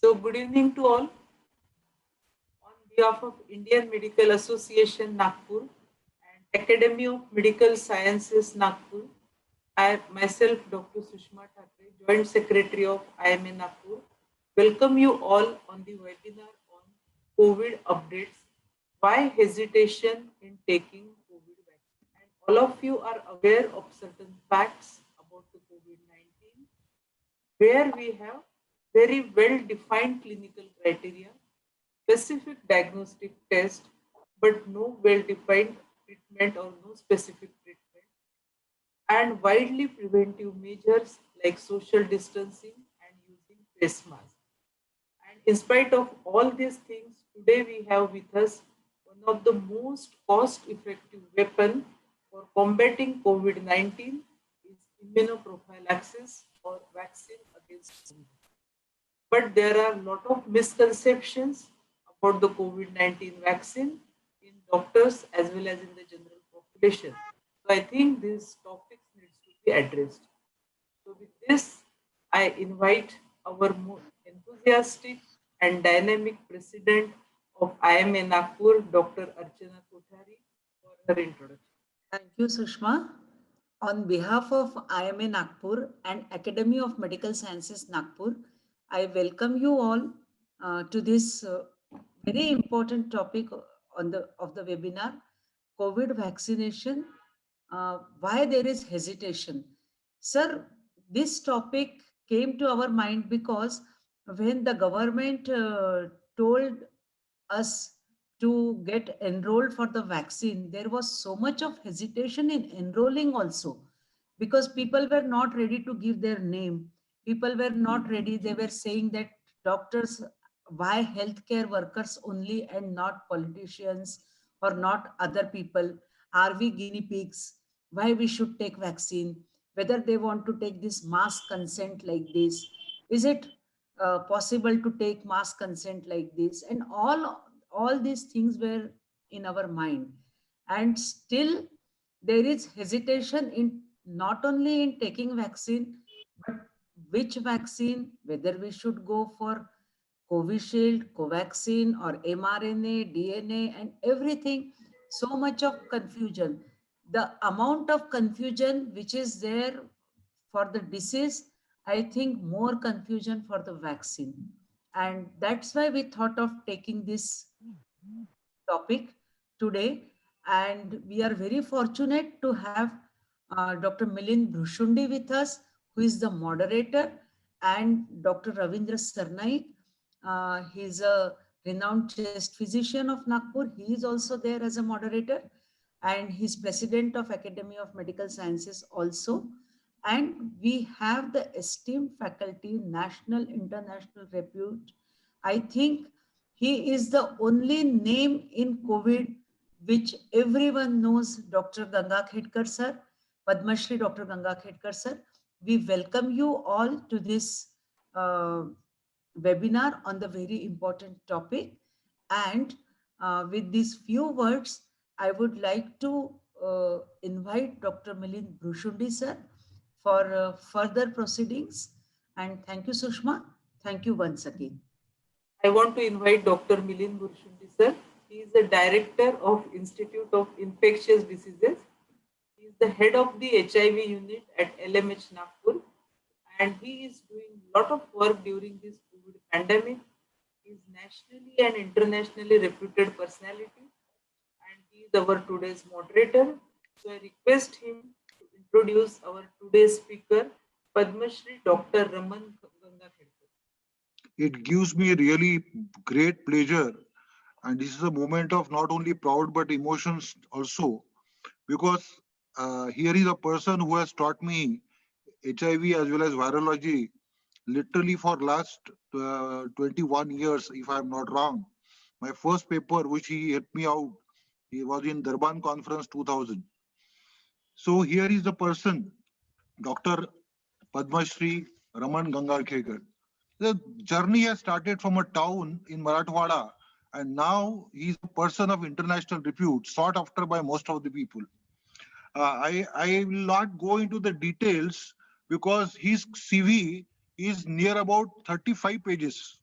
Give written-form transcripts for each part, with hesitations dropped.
So, good evening to all. On behalf of Indian Medical Association Nagpur and Academy of Medical Sciences Nagpur, I myself, Dr. Sushma Thakre, Joint Secretary of IMA Nagpur, welcome you all on the webinar on COVID updates. Why hesitation in taking COVID vaccine? And all of you are aware of certain facts about the COVID-19 where we have very well defined clinical criteria, specific diagnostic test, but no well defined treatment or no specific treatment, and widely preventive measures like social distancing and using face masks. And in spite of all these things, today we have with us one of the most cost effective weapon for combating COVID-19 is immunoprophylaxis or vaccine against COVID. But there are a lot of misconceptions about the COVID-19 vaccine in doctors as well as in the general population. So I think these topics needs to be addressed. So with this, I invite our more enthusiastic and dynamic president of IMA Nagpur, Dr. Archana Kothari, for her introduction. Thank you, Sushma. On behalf of IMA Nagpur and Academy of Medical Sciences Nagpur, I welcome you all to this very important topic on the webinar, COVID vaccination. Why there is hesitation, sir? This topic came to our mind because when the government told us to get enrolled for the vaccine, there was so much of hesitation in enrolling also because people were not ready to give their name. People were not ready. They were saying that doctors, why healthcare workers only and not politicians or not other people? Are we guinea pigs? Why we should take vaccine? Whether they want to take this mass consent like this? Is it possible to take mass consent like this? And all these things were in our mind, and still there is hesitation in not only in taking vaccine, but which vaccine, whether we should go for Covishield, Covaxin, or mRNA, DNA, and everything. So much of confusion. The amount of confusion which is there for the disease, I think more confusion for the vaccine. And that's why we thought of taking this topic today. And we are very fortunate to have Dr. Milind Bhushundi with us, who is the moderator, and Dr. Ravindra Sarnaik. He's a renowned chest physician of Nagpur. He is also there as a moderator, and he's president of Academy of Medical Sciences also. And we have the esteemed faculty, national, international repute. I think he is the only name in COVID which everyone knows, Dr. Ganga Khedkar sir, Padma Shri Dr. Ganga Khedkar sir. We welcome you all to this uh, webinar on the very important topic. And with these few words, I would like to invite Dr. Milind Bhushundi sir for further proceedings. And thank you, Sushma. Thank you once again. I want to invite Dr. Milind Burshunti sir. He is the director of Institute of Infectious Diseases. He is the head of the HIV unit at LMH Nagpur, and he is doing a lot of work during this COVID pandemic. He is nationally and internationally reputed personality, and he is our today's moderator. So I request him to introduce our today's speaker, Padma Shri Dr. Raman Ganga Khedkar. It gives me really great pleasure, and this is a moment of not only proud but emotions also, because here is a person who has taught me HIV as well as virology literally for last 21 years, if I'm not wrong. My first paper, which he helped me out, he was in Durban Conference 2000. So here is the person, Dr. Padma Shri Raman Gangarkekar. The journey has started from a town in Marathwada, and now he's a person of international repute, sought after by most of the people. I will not go into the details because his CV is near about 35 pages.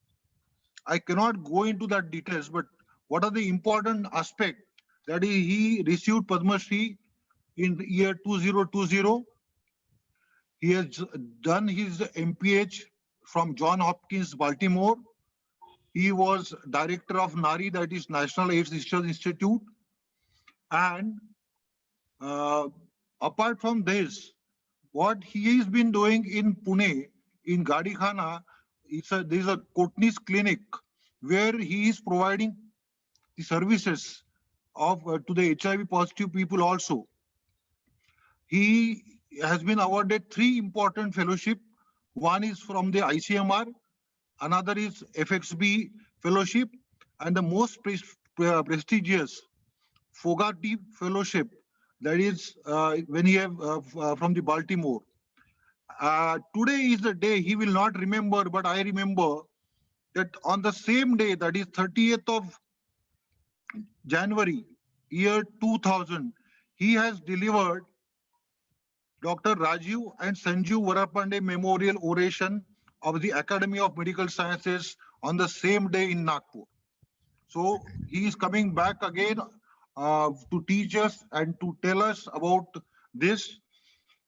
I cannot go into that details, but what are the important aspect that he received Padma Shri in the year 2020. He has done his MPH from John Hopkins, Baltimore. He was director of NARI, that is National AIDS Research Institute. And apart from this, what he has been doing in Pune, in Gadikhana, there is a Kotnis clinic where he is providing the services of to the HIV positive people also. He has been awarded 3 important fellowship. One is from the ICMR, another is FXB fellowship, and the most prestigious Fogarty fellowship, that is when he have from the Baltimore. Today is the day he will not remember, but I remember that on the same day, that is 30th of January, year 2000, he has delivered Dr. Rajiv and Sanjeev Varapande Memorial Oration of the Academy of Medical Sciences on the same day in Nagpur. So he is coming back again to teach us and to tell us about this.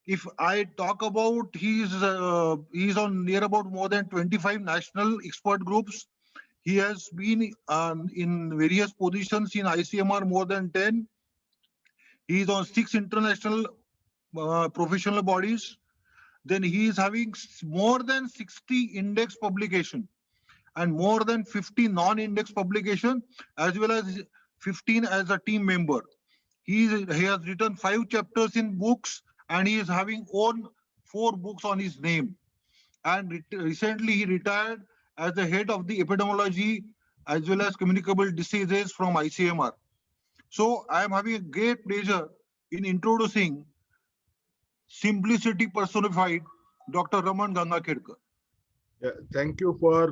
If I talk about, he is on near about more than 25 national expert groups. He has been in various positions in ICMR, more than 10. He is on 6 international professional bodies. Then he is having more than 60 index publication and more than 50 non-index publication, as well as 15 as a team member. He has written 5 chapters in books, and he is having own 4 books on his name. And recently he retired as the head of the epidemiology as well as communicable diseases from ICMR. So I am having a great pleasure in introducing simplicity personified, Dr. Raman Gangakhedkar. Yeah, thank you for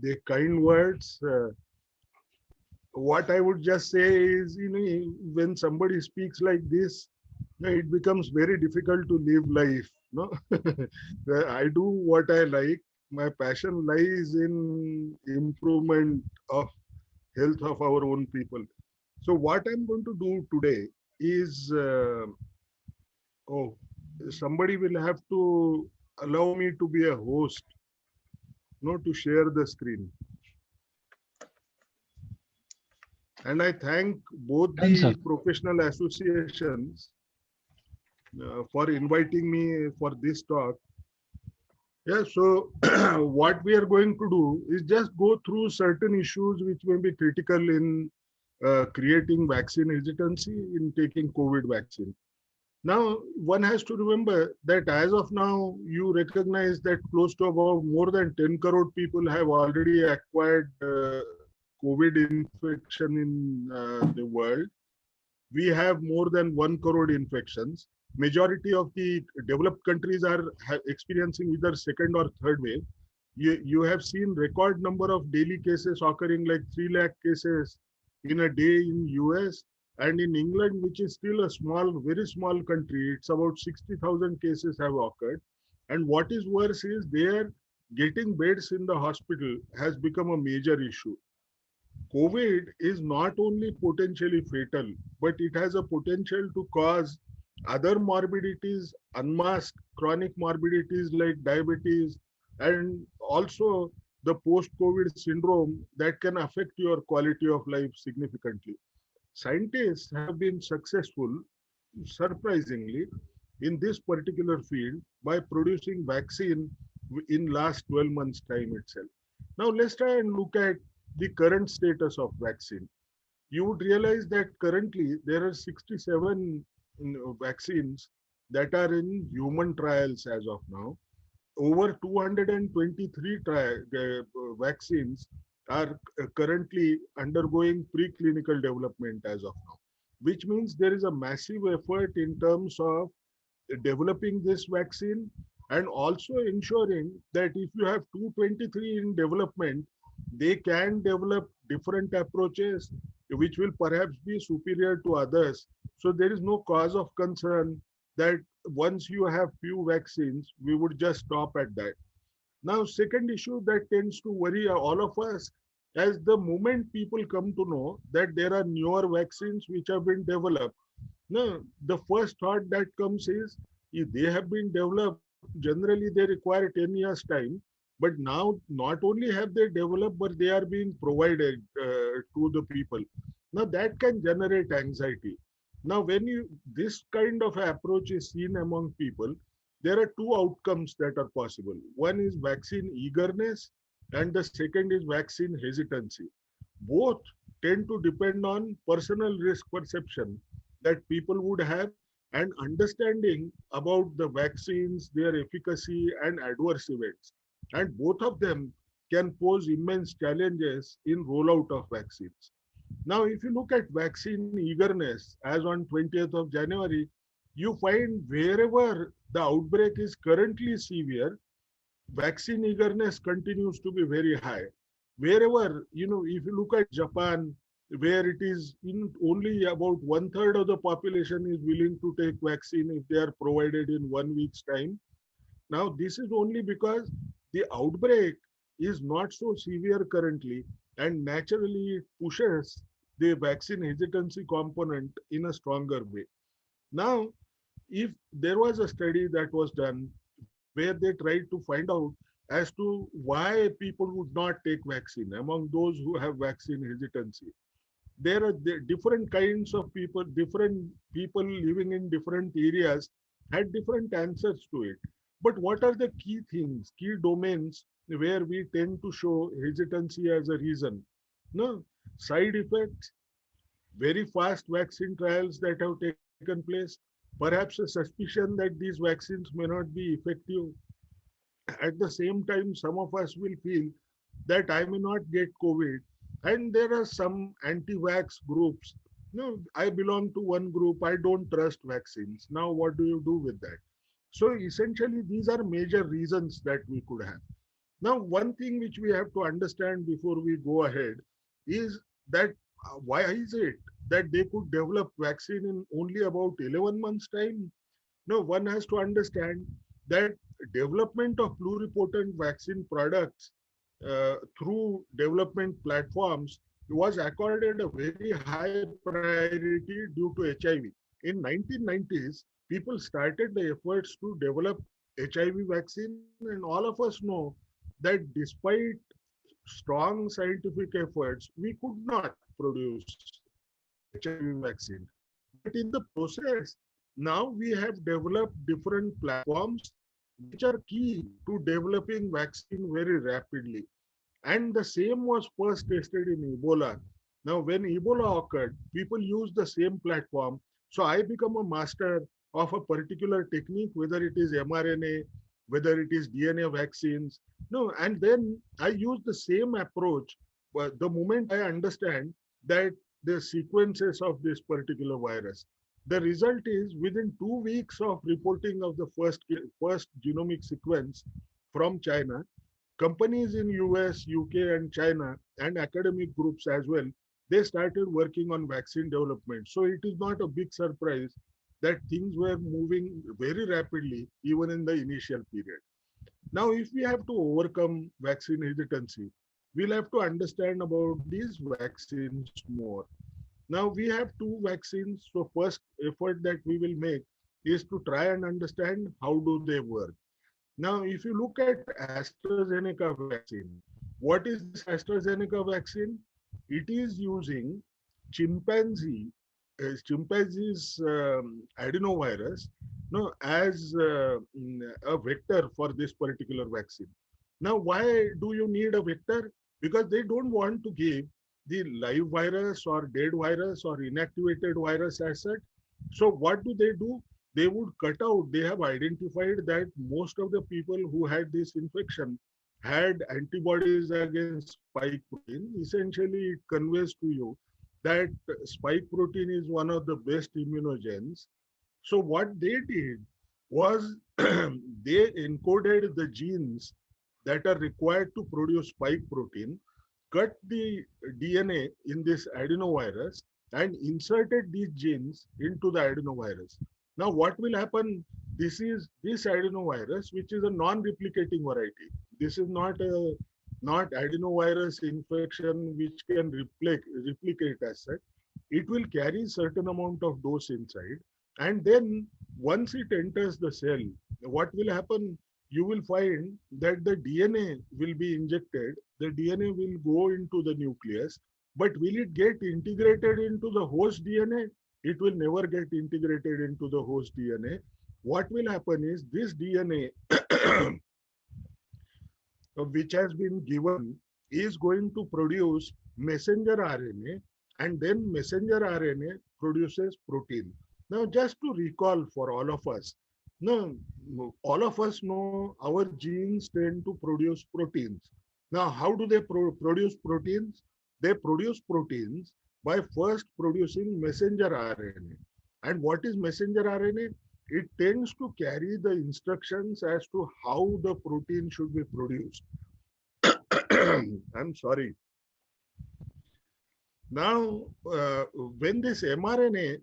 the kind words. What I would just say is, when somebody speaks like this, it becomes very difficult to live life. No, I do what I like. My passion lies in improvement of health of our own people. So what I'm going to do today is, somebody will have to allow me to be a host, to share the screen. And I thank both the professional associations for inviting me for this talk. Yeah, so what we are going to do is just go through certain issues which may be critical in creating vaccine hesitancy in taking COVID vaccine. Now, one has to remember that as of now, you recognize that close to about more than 10 crore people have already acquired COVID infection in the world. We have more than 1 crore infections. Majority of the developed countries are experiencing either second or third wave. You have seen record number of daily cases occurring, like 3 lakh cases in a day in US. And in England, which is still a small, very small country, it's about 60,000 cases have occurred. And what is worse is there getting beds in the hospital has become a major issue. COVID is not only potentially fatal, but it has a potential to cause other morbidities, unmasked chronic morbidities like diabetes, and also the post-COVID syndrome that can affect your quality of life significantly. Scientists have been successful, surprisingly, in this particular field by producing vaccine in last 12 months time itself. Now let's try and look at the current status of vaccine. You would realize that currently there are 67 vaccines that are in human trials as of now. Over 223 vaccines are currently undergoing preclinical development as of now, which means there is a massive effort in terms of developing this vaccine and also ensuring that if you have 223 in development, they can develop different approaches which will perhaps be superior to others. So there is no cause of concern that once you have few vaccines, we would just stop at that. Now, second issue that tends to worry all of us, as the moment people come to know that there are newer vaccines which have been developed, no, the first thought that comes is if they have been developed, generally they require 10 years time. But now not only have they developed, but they are being provided to the people. Now that can generate anxiety. Now, when this kind of approach is seen among people, there are two outcomes that are possible. One is vaccine eagerness, and the second is vaccine hesitancy. Both tend to depend on personal risk perception that people would have and understanding about the vaccines, their efficacy, and adverse events. And both of them can pose immense challenges in rollout of vaccines. Now, if you look at vaccine eagerness, as on 20th of January, you find wherever the outbreak is currently severe, vaccine eagerness continues to be very high. Wherever, if you look at Japan, where it is in only about 1/3 of the population is willing to take vaccine if they are provided in 1 week's time. Now, this is only because the outbreak is not so severe currently, and naturally it pushes the vaccine hesitancy component in a stronger way. Now, if there was a study that was done where they tried to find out as to why people would not take vaccine among those who have vaccine hesitancy, there are different kinds of people, different people living in different areas had different answers to it. But what are the key things, key domains where we tend to show hesitancy as a reason? No, side effects, very fast vaccine trials that have taken place, perhaps a suspicion that these vaccines may not be effective. At the same time, some of us will feel that I may not get COVID. And there are some anti-vax groups. No, I belong to one group. I don't trust vaccines. Now, what do you do with that? So essentially, these are major reasons that we could have. Now, one thing which we have to understand before we go ahead is that why is it that they could develop vaccine in only about 11 months time? No, one has to understand that development of pluripotent vaccine products through development platforms was accorded a very high priority due to HIV. In 1990s, people started the efforts to develop HIV vaccine, and all of us know that despite strong scientific efforts, we could not produce HIV vaccine. But in the process, now we have developed different platforms which are key to developing vaccine very rapidly. And the same was first tested in Ebola. Now, when Ebola occurred, people used the same platform. So I become a master of a particular technique, whether it is mRNA, whether it is DNA vaccines. No, and then I use the same approach. But the moment I understand that the sequences of this particular virus, the result is within 2 weeks of reporting of the first genomic sequence from China, companies in US, UK, and China, and academic groups as well, they started working on vaccine development. So it is not a big surprise that things were moving very rapidly, even in the initial period. Now, if we have to overcome vaccine hesitancy, we'll have to understand about these vaccines more. Now, we have two vaccines. So first effort that we will make is to try and understand how do they work. Now, if you look at AstraZeneca vaccine, what is this AstraZeneca vaccine? It is using chimpanzee's adenovirus as a vector for this particular vaccine. Now, why do you need a vector? Because they don't want to give the live virus or dead virus or inactivated virus as such. So what do? They would cut out, they have identified that most of the people who had this infection had antibodies against spike protein. Essentially, it conveys to you that spike protein is one of the best immunogens. So what they did was they encoded the genes that are required to produce spike protein, cut the DNA in this adenovirus, and inserted these genes into the adenovirus. Now, what will happen? This adenovirus, which is a non-replicating variety. This is not adenovirus infection which can replicate as such. It will carry certain amount of dose inside, and then once it enters the cell, what will happen? You will find that the DNA will be injected. The DNA will go into the nucleus, but will it get integrated into the host DNA? It will never get integrated into the host DNA. What will happen is this DNA which has been given is going to produce messenger RNA, and then messenger RNA produces protein. Now, just to recall for all of us, now all of us know our genes tend to produce proteins. Now, how do they produce proteins? They produce proteins by first producing messenger RNA. And what is messenger RNA? It tends to carry the instructions as to how the protein should be produced. I'm sorry. Now, when this mRNA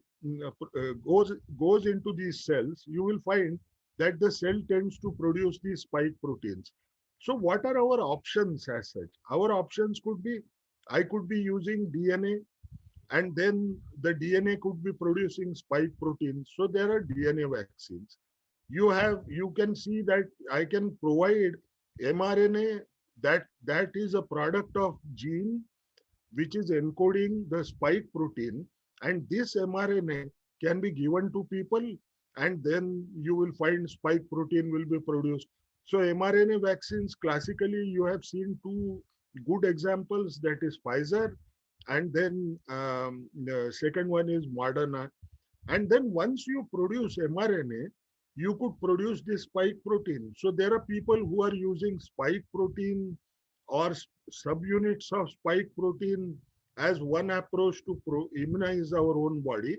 goes into these cells, you will find that the cell tends to produce these spike proteins. So, what are our options as such? Our options could be, I could be using DNA, and then the DNA could be producing spike proteins. So, there are DNA vaccines. You can see that I can provide mRNA that is a product of gene which is encoding the spike protein, and this mRNA can be given to people, and then you will find spike protein will be produced. So mRNA vaccines, classically you have seen two good examples, that is Pfizer, and then the second one is Moderna. And then once you produce mRNA, you could produce this spike protein. So there are people who are using spike protein or subunits of spike protein as one approach to immunize our own body.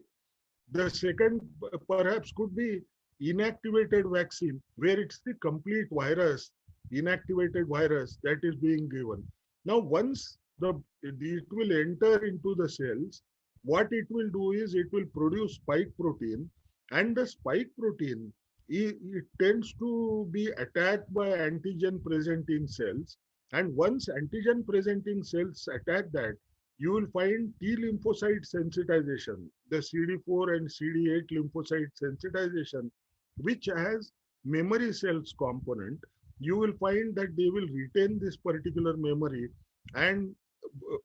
The second perhaps could be inactivated vaccine, where it's the complete virus, inactivated virus that is being given. Now, once it will enter into the cells, what it will do is it will produce spike protein, and the spike protein, it tends to be attacked by antigen present in cells. And once antigen presenting cells attack that, you will find T lymphocyte sensitization, the CD4 and CD8 lymphocyte sensitization, which has memory cells component. You will find that they will retain this particular memory, and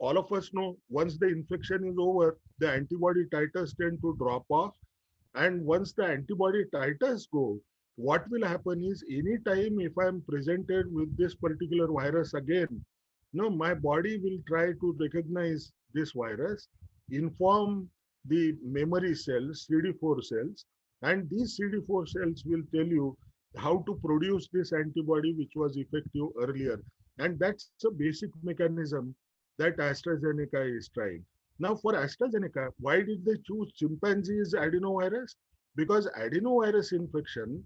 all of us know once the infection is over, the antibody titers tend to drop off. And once the antibody titers go, what will happen is anytime if I'm presented with this particular virus again, my body will try to recognize this virus, inform the memory cells, CD4 cells, and these CD4 cells will tell you how to produce this antibody which was effective earlier. And that's a basic mechanism that AstraZeneca is trying. Now, for AstraZeneca, why did they choose chimpanzees adenovirus? Because adenovirus infection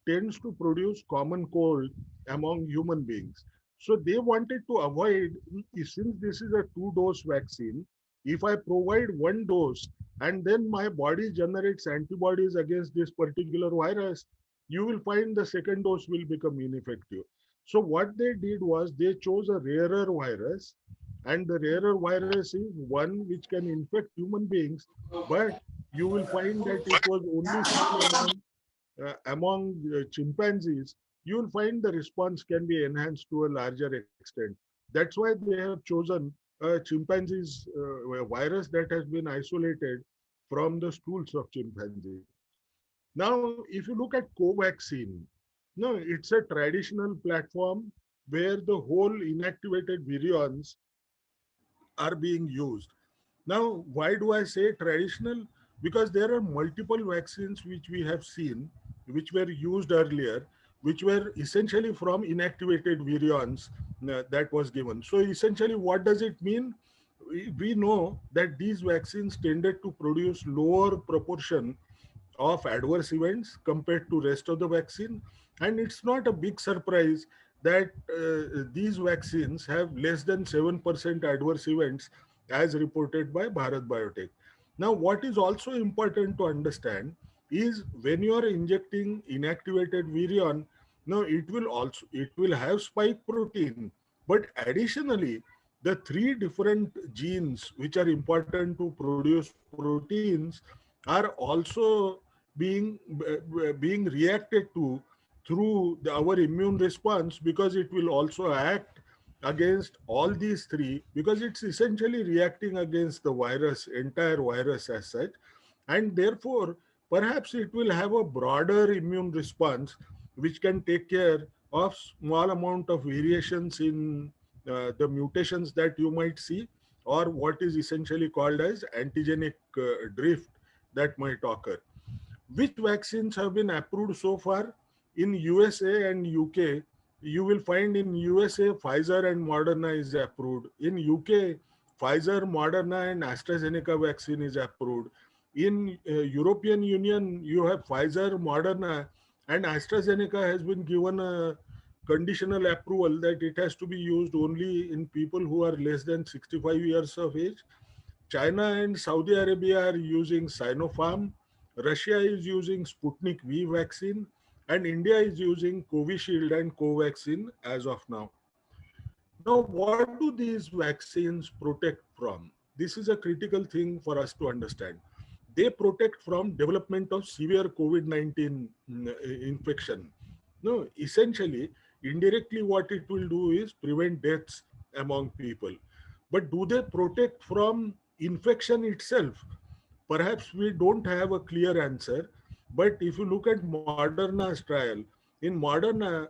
tends to produce common cold among human beings. So they wanted to avoid, since this is a 2-dose vaccine, if I provide 1 dose and then my body generates antibodies against this particular virus, you will find the second dose will become ineffective. So what they did was they chose a rarer virus, and the rarer virus is one which can infect human beings, but you will find that it was only seen among chimpanzees. You will find the response can be enhanced to a larger extent. That's why they have chosen a chimpanzees virus that has been isolated from the stools of chimpanzee. Now, if you look at Covaxin, no, it's a traditional platform where the whole inactivated virions are being used. Now, why do I say traditional? Because there are multiple vaccines which we have seen, which were used earlier, which were essentially from inactivated virions that was given. So essentially, what does it mean? We know that these vaccines tended to produce lower proportion of adverse events compared to rest of the vaccine. And it's not a big surprise that these vaccines have less than 7% adverse events as reported by Bharat Biotech. Now, what is also important to understand is when you are injecting inactivated virion, No, it will have spike protein, but additionally, the three different genes which are important to produce proteins are also being reacted to through our immune response, because it will also act against all these three, because it's essentially reacting against the virus, entire virus as such. And therefore perhaps it will have a broader immune response which can take care of small amount of variations in the mutations that you might see, or what is essentially called as antigenic drift that might occur. Which vaccines have been approved so far? In USA and UK, you will find in USA Pfizer and Moderna is approved. In UK, Pfizer, Moderna and AstraZeneca vaccine is approved. In European Union, you have Pfizer, Moderna, and AstraZeneca has been given a conditional approval that it has to be used only in people who are less than 65 years of age. China and Saudi Arabia are using Sinopharm. Russia is using Sputnik V vaccine, and India is using Covishield and Covaxin as of now. Now, what do these vaccines protect from? This is a critical thing for us to understand. They protect from development of severe COVID-19 infection. No, essentially, indirectly, what it will do is prevent deaths among people. But do they protect from infection itself? Perhaps we don't have a clear answer. But if you look at Moderna's trial, in Moderna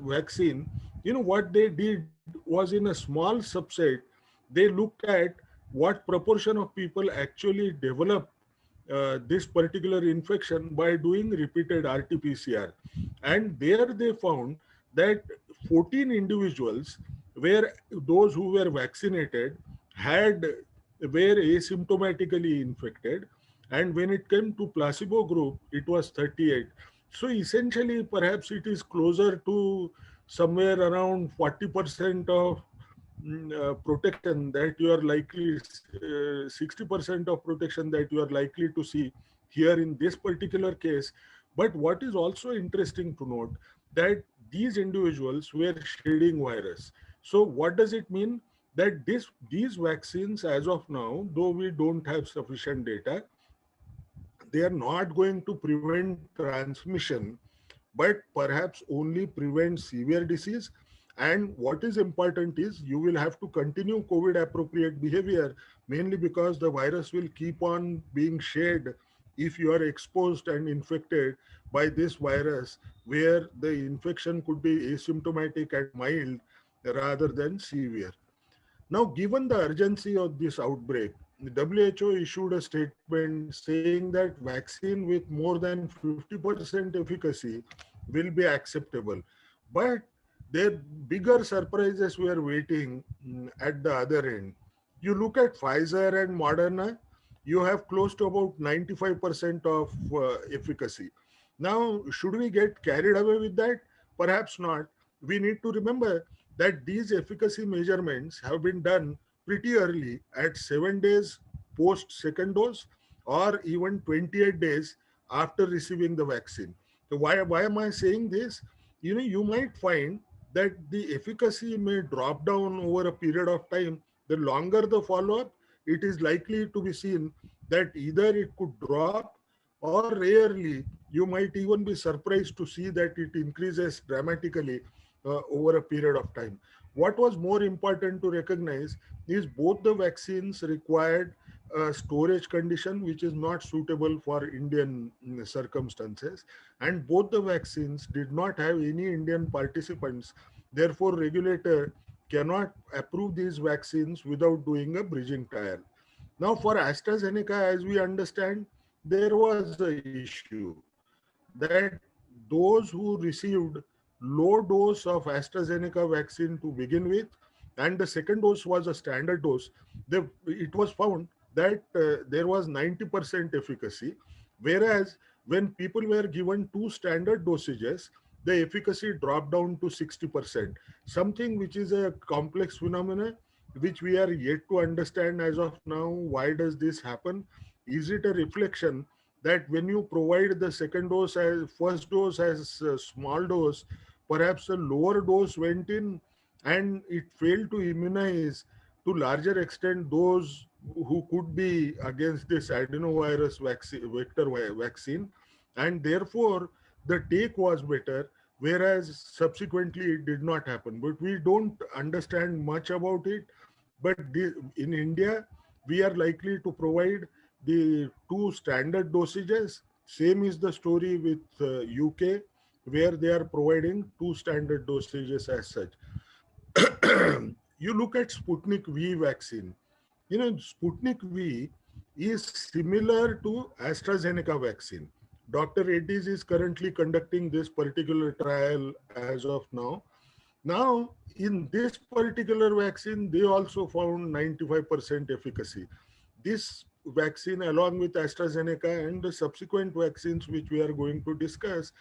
vaccine, what they did was, in a small subset, they looked at what proportion of people actually develop this particular infection by doing repeated RT-PCR. And there they found that 14 individuals, where those who were vaccinated were asymptomatically infected, and when it came to placebo group, it was 38. So essentially, perhaps it is closer to somewhere around 40% of protection that you are likely, 60% of protection that you are likely to see here in this particular case. But what is also interesting to note, that these individuals were shedding virus. So what does it mean? That these vaccines as of now, though we don't have sufficient data, they are not going to prevent transmission, but perhaps only prevent severe disease. And what is important is, you will have to continue COVID appropriate behavior, mainly because the virus will keep on being shed if you are exposed and infected by this virus, where the infection could be asymptomatic and mild rather than severe. Now, given the urgency of this outbreak, the WHO issued a statement saying that vaccine with more than 50% efficacy will be acceptable. But there bigger surprises were waiting at the other end. You look at Pfizer and Moderna, you have close to about 95% of efficacy. Now, should we get carried away with that? Perhaps not. We need to remember that these efficacy measurements have been done pretty early, at 7 days post second dose, or even 28 days after receiving the vaccine. So why am I saying this? You might find that the efficacy may drop down over a period of time. The longer the follow-up, it is likely to be seen that either it could drop, or rarely you might even be surprised to see that it increases dramatically over a period of time. What was more important to recognize is, both the vaccines required a storage condition which is not suitable for Indian circumstances, and both the vaccines did not have any Indian participants. Therefore, regulator cannot approve these vaccines without doing a bridging trial. Now, for AstraZeneca, as we understand, there was a issue that those who received low dose of AstraZeneca vaccine to begin with, and the second dose was a standard dose, it was found that there was 90% efficacy, whereas when people were given two standard dosages, the efficacy dropped down to 60%, something which is a complex phenomenon which we are yet to understand as of now. Why does this happen? Is it a reflection that when you provide the second dose as first dose as a small dose, perhaps a lower dose went in and it failed to immunize to larger extent those who could be against this adenovirus vaccine, vaccine, and therefore the take was better, whereas subsequently it did not happen. But we don't understand much about it. But in India, we are likely to provide the two standard dosages. Same is the story with UK, where they are providing two standard dosages as such. You look at Sputnik V vaccine. You know, Sputnik V is similar to AstraZeneca vaccine. Dr. Reddy's is currently conducting this particular trial as of now. Now, in this particular vaccine, they also found 95% efficacy. This vaccine, along with AstraZeneca and the subsequent vaccines which we are going to discuss,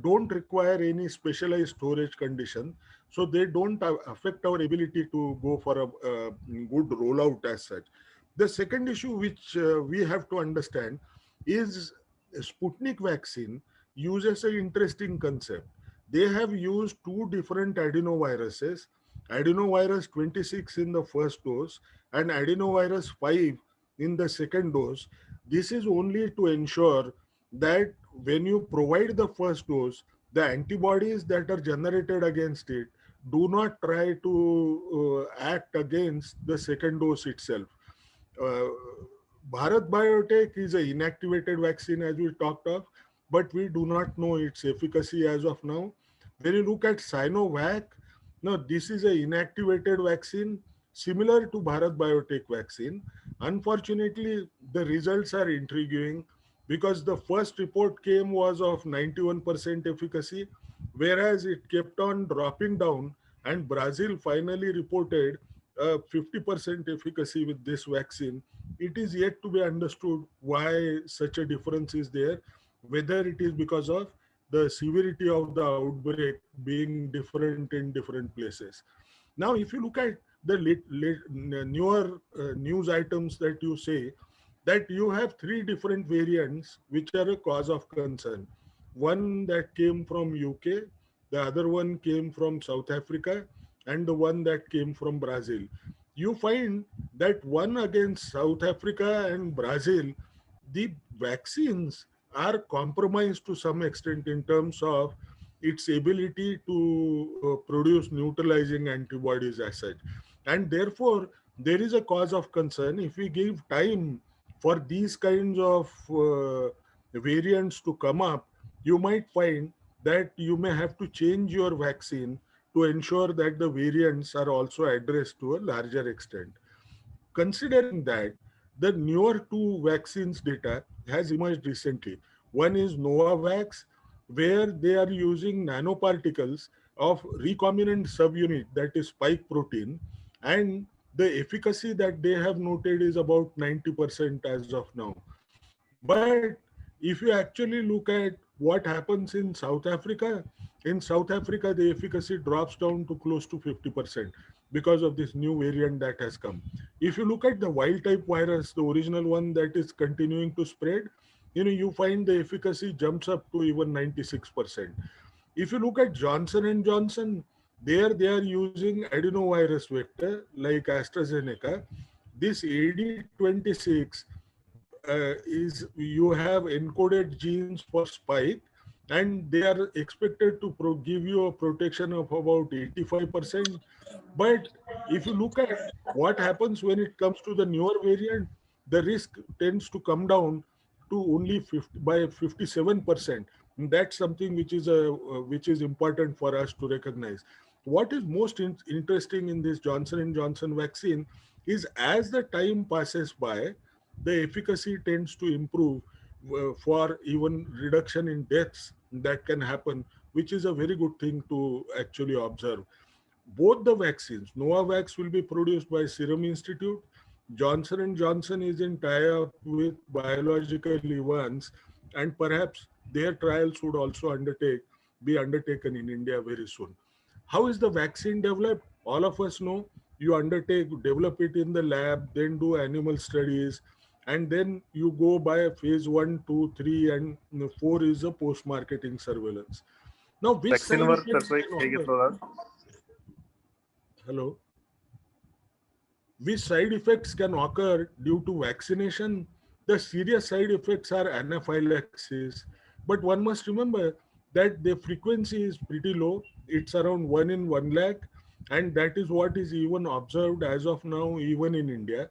don't require any specialized storage condition. So they don't affect our ability to go for a good rollout as such. The second issue which we have to understand is Sputnik vaccine uses an interesting concept. They have used two different adenoviruses, adenovirus 26 in the first dose and adenovirus 5 in the second dose. This is only to ensure that when you provide the first dose, the antibodies that are generated against it do not try to act against the second dose itself. Uh, Bharat Biotech is an inactivated vaccine, as we talked of, but we do not know its efficacy as of now. When you look at Sinovac, no, this is an inactivated vaccine similar to Bharat Biotech vaccine. Unfortunately, the results are intriguing because the first report came was of 91% efficacy, whereas it kept on dropping down, and Brazil finally reported 50% efficacy with this vaccine. It is yet to be understood why such a difference is there, whether it is because of the severity of the outbreak being different in different places. Now, if you look at the newer news items that you say, that you have three different variants which are a cause of concern. One that came from UK, the other one came from South Africa, and the one that came from Brazil. You find that one against South Africa and Brazil, the vaccines are compromised to some extent in terms of its ability to produce neutralizing antibodies as such. And therefore, there is a cause of concern. If we give time for these kinds of variants to come up, you might find that you may have to change your vaccine to ensure that the variants are also addressed to a larger extent. Considering that, the newer two vaccines data has emerged recently. One is Novavax, where they are using nanoparticles of recombinant subunit, that is spike protein, and the efficacy that they have noted is about 90% as of now. But if you actually look at what happens in South Africa, the efficacy drops down to close to 50% because of this new variant that has come. If you look at the wild type virus, the original one that is continuing to spread, you find the efficacy jumps up to even 96%. If you look at Johnson and Johnson, there they are using adenovirus vector like AstraZeneca. This AD26 is you have encoded genes for spike, and they are expected to give you a protection of about 85%. But if you look at what happens when it comes to the newer variant, the risk tends to come down to only 57%. And that's something which is important for us to recognize. What is most interesting in this Johnson and Johnson vaccine is, as the time passes by, the efficacy tends to improve for even reduction in deaths that can happen, which is a very good thing to actually observe. Both the vaccines, Novavax will be produced by Serum Institute. Johnson and Johnson is in tie-up with Biological Evans, and perhaps their trials would also be undertaken in India very soon. How is the vaccine developed? All of us know you develop it in the lab, then do animal studies, and then you go by phase 1, 2, 3, and 4 is a post-marketing surveillance. Now, which side vaccine work effects sir can occur? ಹೇಗಿರ್ತದ? Hello. Which side effects can occur due to vaccination? The serious side effects are anaphylaxis, but one must remember that the frequency is pretty low. It's around 1 in 1 lakh, and that is what is even observed as of now, even in India.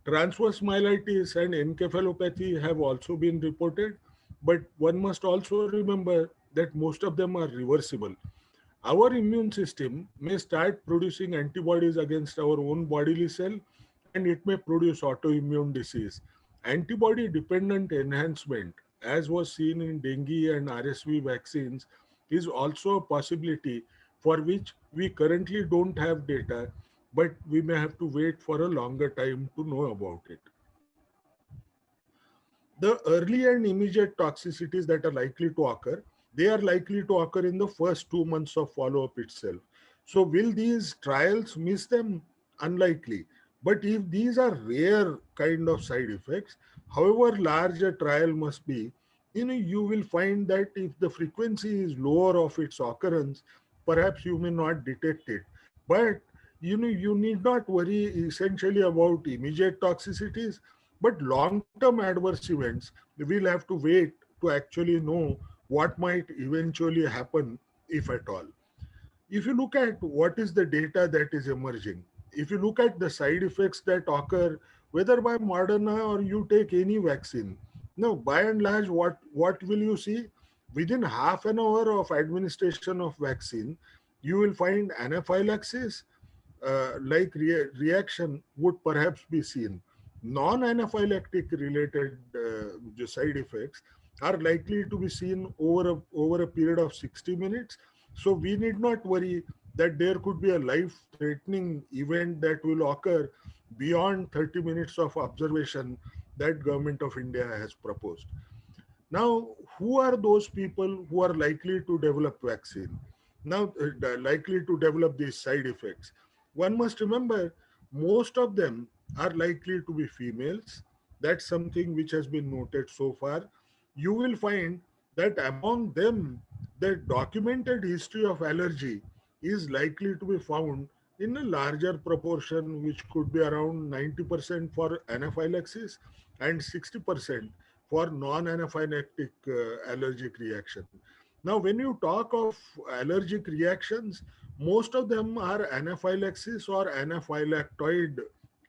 Transverse myelitis and encephalopathy have also been reported, but one must also remember that most of them are reversible. Our immune system may start producing antibodies against our own bodily cell, and it may produce autoimmune disease. Antibody dependent enhancement, as was seen in dengue and RSV vaccines, is also a possibility for which we currently don't have data, but we may have to wait for a longer time to know about it. The early and immediate toxicities that are likely to occur, they are likely to occur in the first 2 months of follow-up itself. So will these trials miss them? Unlikely. But if these are rare kind of side effects, however large a trial must be, you will find that if the frequency is lower of its occurrence, perhaps you may not detect it. But you need not worry essentially about immediate toxicities, but long-term adverse events, we'll have to wait to actually know what might eventually happen, if at all. If you look at what is the data that is emerging, if you look at the side effects that occur, whether by Moderna or you take any vaccine, now by and large, what will you see? Within half an hour of administration of vaccine, you will find anaphylaxis, reaction would perhaps be seen. Non-anaphylactic related side effects are likely to be seen over a period of 60 minutes. So we need not worry that there could be a life-threatening event that will occur beyond 30 minutes of observation that Government of India has proposed. Now, who are those people who are likely to develop vaccine? Now, likely to develop these side effects. One must remember, most of them are likely to be females. That's something which has been noted so far. You will find that among them, the documented history of allergy is likely to be found in a larger proportion, which could be around 90% for anaphylaxis and 60% for non-anaphylactic allergic reaction. Now, when you talk of allergic reactions, most of them are anaphylaxis or anaphylactoid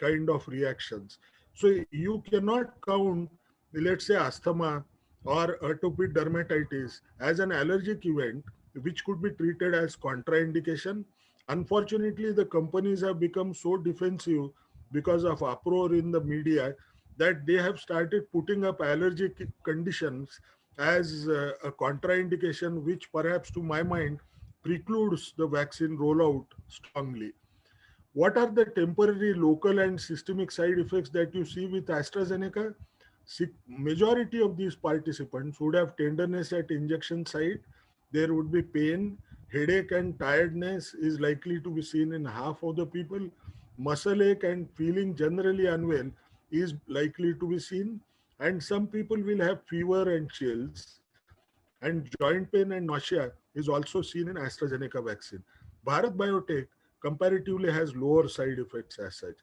kind of reactions. So you cannot count, let's say, asthma or atopic dermatitis as an allergic event, which could be treated as contraindication. Unfortunately, the companies have become so defensive because of uproar in the media that they have started putting up allergic conditions as a contraindication, which perhaps to my mind precludes the vaccine rollout strongly. What are the temporary local and systemic side effects that you see with AstraZeneca? Majority of these participants would have tenderness at injection site. There would be pain, headache and tiredness is likely to be seen in half of the people. Muscle ache and feeling generally unwell is likely to be seen. And some people will have fever and chills. And joint pain and nausea is also seen in AstraZeneca vaccine. Bharat Biotech comparatively has lower side effects as such.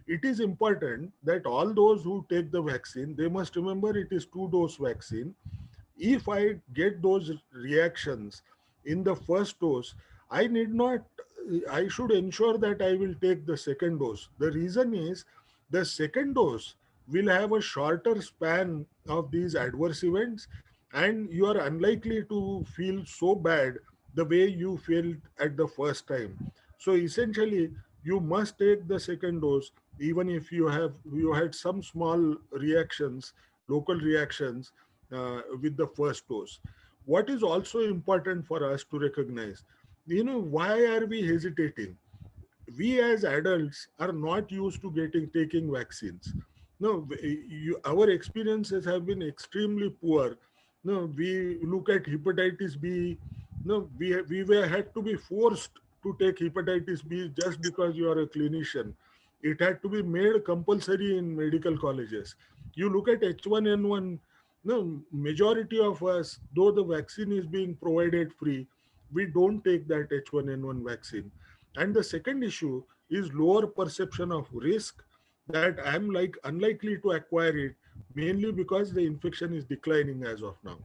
It is important that all those who take the vaccine, they must remember it is 2-dose vaccine. If I get those reactions in the first dose, I need not, I should ensure that I will take the second dose. The reason is the second dose will have a shorter span of these adverse events, and you are unlikely to feel so bad the way you felt at the first time. So essentially, you must take the second dose even if you had some small reactions, local reactions with the first dose. What is also important for us to recognize, why are we hesitating? We as adults are not used to taking vaccines. No, our experiences have been extremely poor. No, we look at hepatitis B. No, we were had to be forced to take hepatitis B just because you are a clinician. It had to be made compulsory in medical colleges. You look at H1N1, no, majority of us, though the vaccine is being provided free, we don't take that H1N1 vaccine. And the second issue is lower perception of risk, that I'm like unlikely to acquire it, mainly because the infection is declining as of now.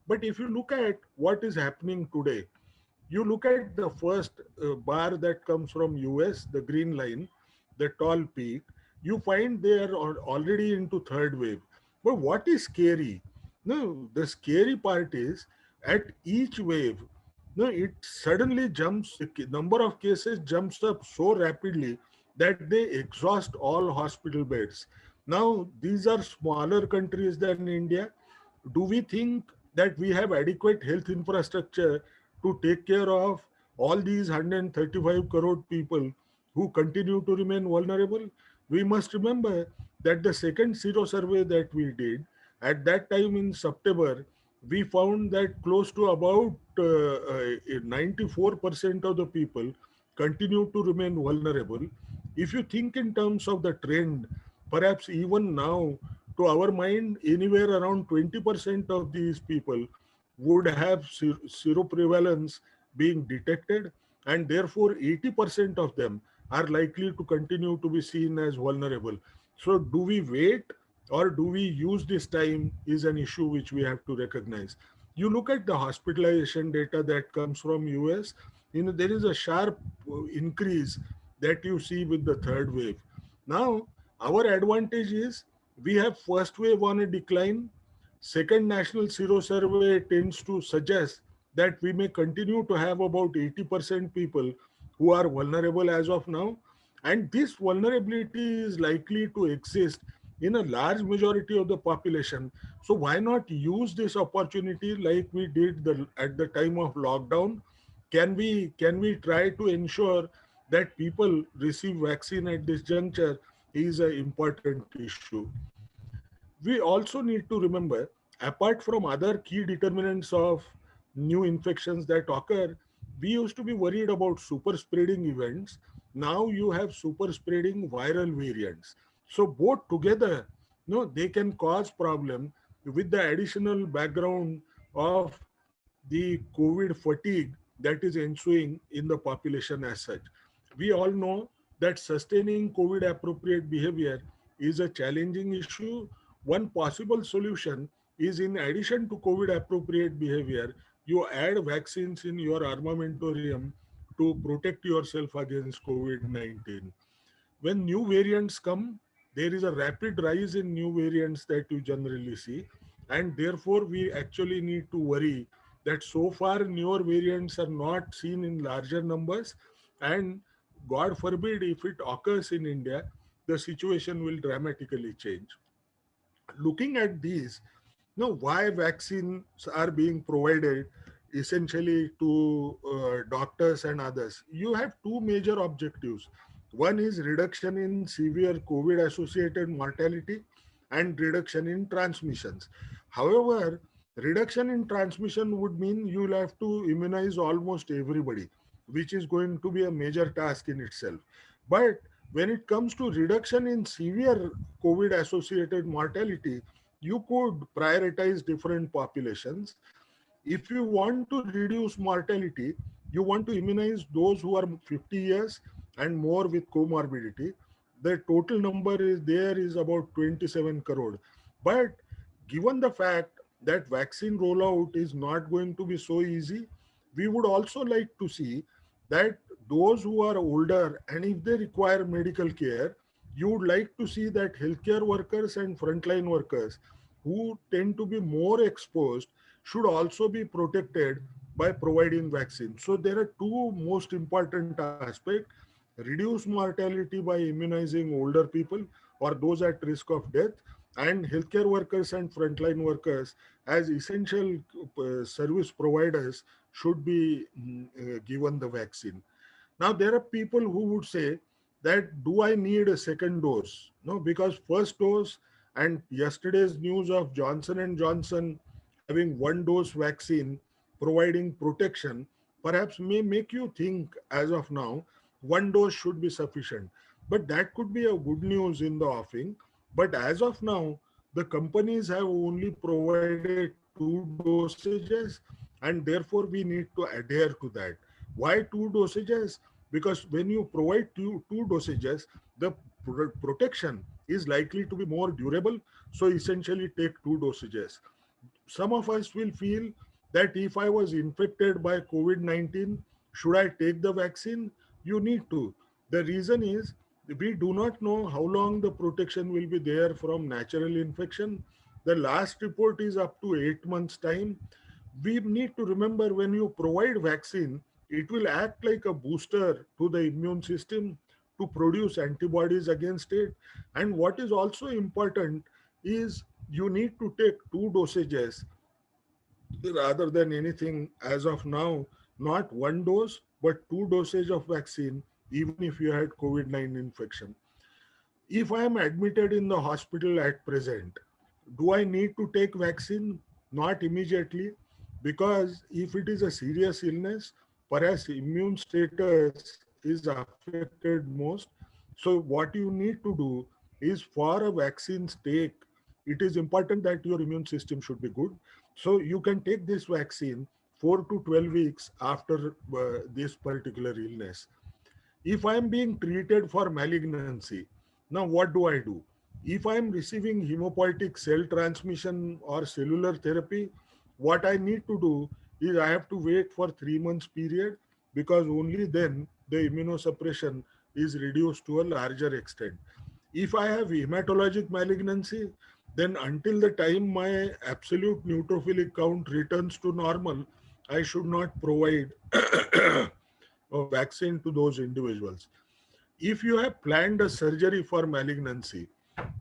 But if you look at what is happening today, you look at the first bar that comes from US, the green line, the tall peak, you find they are already into third wave. But what is scary? No, the scary part is at each wave, no, it suddenly jumps, the number of cases jumps up so rapidly that they exhaust all hospital beds. Now, these are smaller countries than India. Do we think that we have adequate health infrastructure to take care of all these 135 crore people who continue to remain vulnerable? We must remember that the second Zero survey that we did, at that time in September, we found that close to about 94% of the people continue to remain vulnerable. If you think in terms of the trend, perhaps even now, to our mind, anywhere around 20% of these people would have seroprevalence being detected, and therefore 80% of them are likely to continue to be seen as vulnerable. So, do we wait or do we use this time is an issue which we have to recognize. You look at the hospitalization data that comes from US, there is a sharp increase that you see with the third wave. Now, our advantage is we have first wave on a decline. Second national zero survey tends to suggest that we may continue to have about 80% people who are vulnerable as of now. And this vulnerability is likely to exist in a large majority of the population. So why not use this opportunity like we did at the time of lockdown? Can we try to ensure that people receive vaccine at this juncture is an important issue. We also need to remember, apart from other key determinants of new infections that occur, we used to be worried about super spreading events. Now you have super spreading viral variants. So both together, they can cause problem with the additional background of the COVID fatigue that is ensuing in the population as such. We all know that sustaining COVID appropriate behavior is a challenging issue. One possible solution is, in addition to COVID appropriate behavior, you add vaccines in your armamentarium to protect yourself against COVID 19. When new variants come, there is a rapid rise in new variants that you generally see. And therefore, we actually need to worry that so far newer variants are not seen in larger numbers. And God forbid, if it occurs in India, the situation will dramatically change. Looking at these, why vaccines are being provided essentially to doctors and others, you have two major objectives. One is reduction in severe COVID associated mortality and reduction in transmissions. However, reduction in transmission would mean you'll have to immunize almost everybody, which is going to be a major task in itself. But when it comes to reduction in severe COVID associated mortality, you could prioritize different populations. If you want to reduce mortality, you want to immunize those who are 50 years and more with comorbidity. The total number is about 27 crore. But given the fact that vaccine rollout is not going to be so easy, we would also like to see that those who are older and if they require medical care, you would like to see that healthcare workers and frontline workers who tend to be more exposed should also be protected by providing vaccines. So there are two most important aspects: reduce mortality by immunizing older people or those at risk of death, and healthcare workers and frontline workers as essential service providers should be given the vaccine. Now, there are people who would say that, do I need a second dose? No, because first dose and yesterday's news of Johnson and Johnson having one dose vaccine providing protection perhaps may make you think as of now one dose should be sufficient. But that could be a good news in the offing. But as of now, the companies have only provided 2 dosages, and therefore we need to adhere to that. Why 2 dosages? Because when you provide two dosages, the protection is likely to be more durable. So essentially take 2 dosages. Some of us will feel that if I was infected by COVID-19, should I take the vaccine? You need to. The reason is we do not know how long the protection will be there from natural infection. The last report is up to 8 months time. We need to remember when you provide vaccine, it will act like a booster to the immune system to produce antibodies against it. And what is also important is you need to take 2 dosages rather than anything as of now, not 1 dose, but 2 doses of vaccine, even if you had COVID-19 infection. If I am admitted in the hospital at present, do I need to take vaccine? Not immediately, because if it is a serious illness, perhaps immune status is affected most. So what you need to do is for a vaccine's take, it is important that your immune system should be good. So you can take this vaccine 4 to 12 weeks after this particular illness. If I am being treated for malignancy, now what do I do? If I am receiving hemopoietic cell transmission or cellular therapy, what I need to do is I have to wait for 3 months period, because only then the immunosuppression is reduced to a larger extent. If I have hematologic malignancy, then until the time my absolute neutrophilic count returns to normal, I should not provide a vaccine to those individuals. If you have planned a surgery for malignancy,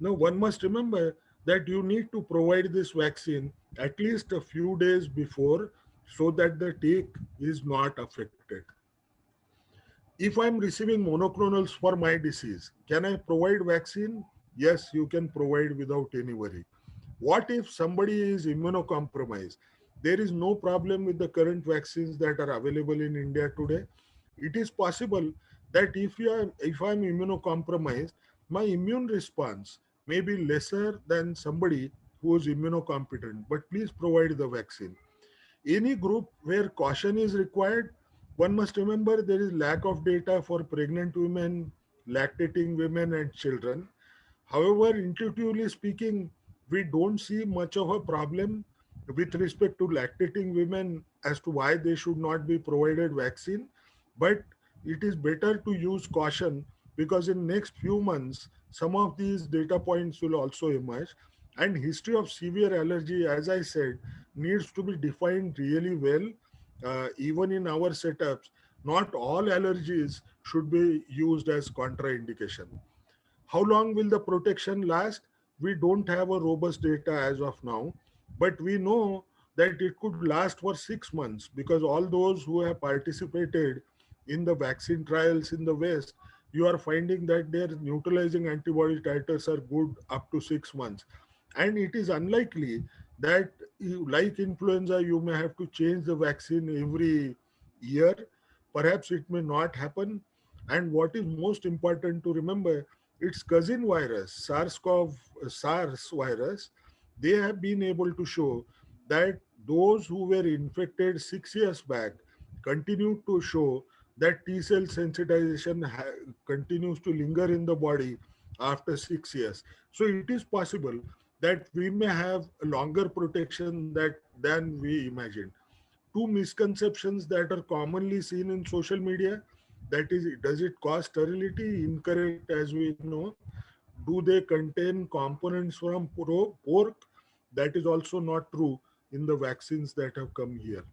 now one must remember that you need to provide this vaccine at least a few days before, so that the take is not affected. If I'm receiving monoclonals for my disease, can I provide vaccine? Yes, you can provide without any worry. What if somebody is immunocompromised? There is no problem with the current vaccines that are available in India today. It is possible that if I'm immunocompromised, my immune response may be lesser than somebody who is immunocompetent, but please provide the vaccine. Any group where caution is required, one must remember there is lack of data for pregnant women, lactating women, and children. However, intuitively speaking, we don't see much of a problem with respect to lactating women as to why they should not be provided vaccine. But it is better to use caution, because in next few months, some of these data points will also emerge. And history of severe allergy, as I said, needs to be defined really well. Even in our setups, not all allergies should be used as contraindication. How long will the protection last? We don't have a robust data as of now, but we know that it could last for 6 months, because all those who have participated in the vaccine trials in the West, you are finding that their neutralizing antibody titers are good up to 6 months. And it is unlikely that, like influenza, you may have to change the vaccine every year. Perhaps it may not happen. And what is most important to remember, its cousin virus, SARS virus, they have been able to show that those who were infected 6 years back continue to show that T cell sensitization continues to linger in the body after 6 years. So it is possible that we may have a longer protection than we imagined. Two misconceptions that are commonly seen in social media, that is, does it cause sterility? Incorrect, as we know. Do they contain components from pork? That is also not true in the vaccines that have come here.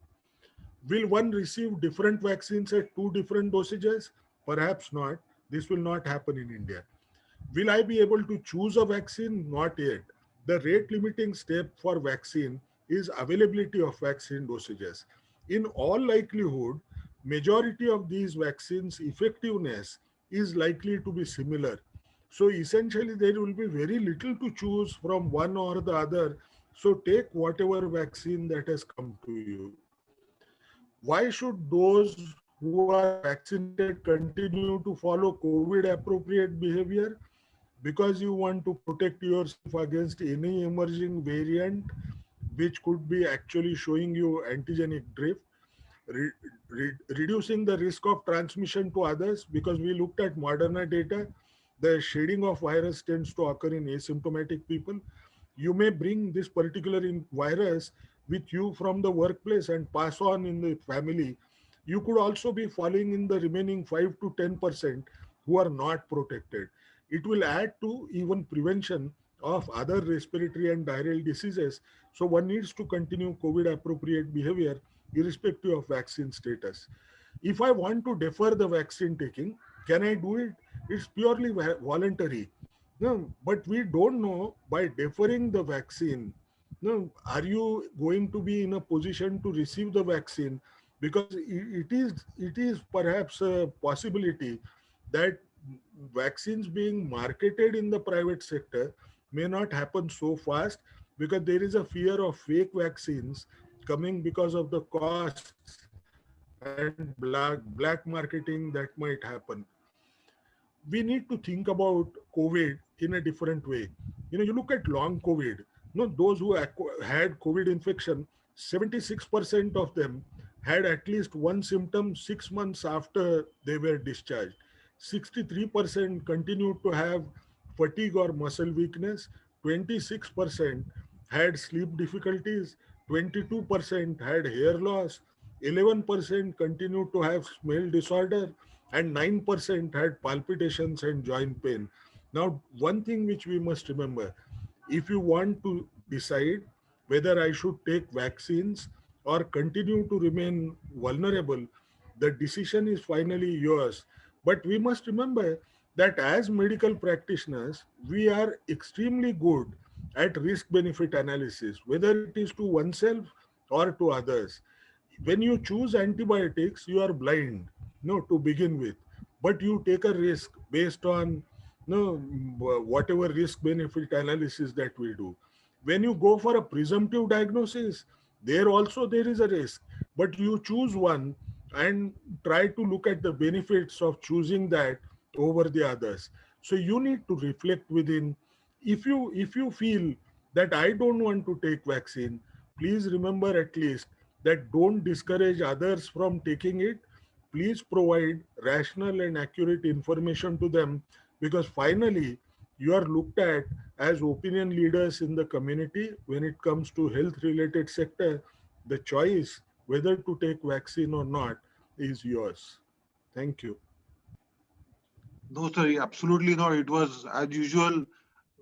Will one receive different vaccines at 2 different dosages? Perhaps not. This will not happen in India. Will I be able to choose a vaccine? Not yet. The rate limiting step for vaccine is availability of vaccine dosages. In all likelihood, majority of these vaccines effectiveness is likely to be similar. So essentially there will be very little to choose from one or the other. So take whatever vaccine that has come to you. Why should those who are vaccinated continue to follow COVID appropriate behavior? because you want to protect yourself against any emerging variant which could be actually showing you antigenic drift, re- reducing the risk of transmission to others, because we looked at Moderna data, the shedding of virus tends to occur in asymptomatic people. You may bring this particular virus with you from the workplace and pass on in the family. You could also be falling in the remaining 5 to 10% who are not protected. It will add to even prevention of other respiratory and diarrheal diseases. So one needs to continue COVID appropriate behavior irrespective of vaccine status. If I want to defer the vaccine taking, can I do it? It's purely voluntary. No, but we don't know by deferring the vaccine. No, are you going to be in a position to receive the vaccine? Because it is perhaps a possibility that vaccines being marketed in the private sector may not happen so fast, because there is a fear of fake vaccines coming because of the costs and black marketing that might happen. We need to think about COVID in a different way. You look at long COVID, those who had COVID infection, 76% of them had at least one symptom 6 months after they were discharged. 63% continued to have fatigue or muscle weakness. 26% had sleep difficulties. 22% had hair loss. 11% continued to have smell disorder, and 9% had palpitations and joint pain. Now, one thing which we must remember, if you want to decide whether I should take vaccines or continue to remain vulnerable, the decision is finally yours. But we must remember that as medical practitioners, we are extremely good at risk benefit analysis, whether it is to oneself or to others. When you choose antibiotics, you are blind, to begin with, but you take a risk based on whatever risk benefit analysis that we do. When you go for a presumptive diagnosis, there is a risk, but you choose one and try to look at the benefits of choosing that over the others. So you need to reflect within. If you feel that I don't want to take vaccine, please remember at least that don't discourage others from taking it. Please provide rational and accurate information to them, because finally you are looked at as opinion leaders in the community when it comes to health related sector. The choice whether to take vaccine or not is yours. Thank you. No, sir, absolutely not. It was as usual.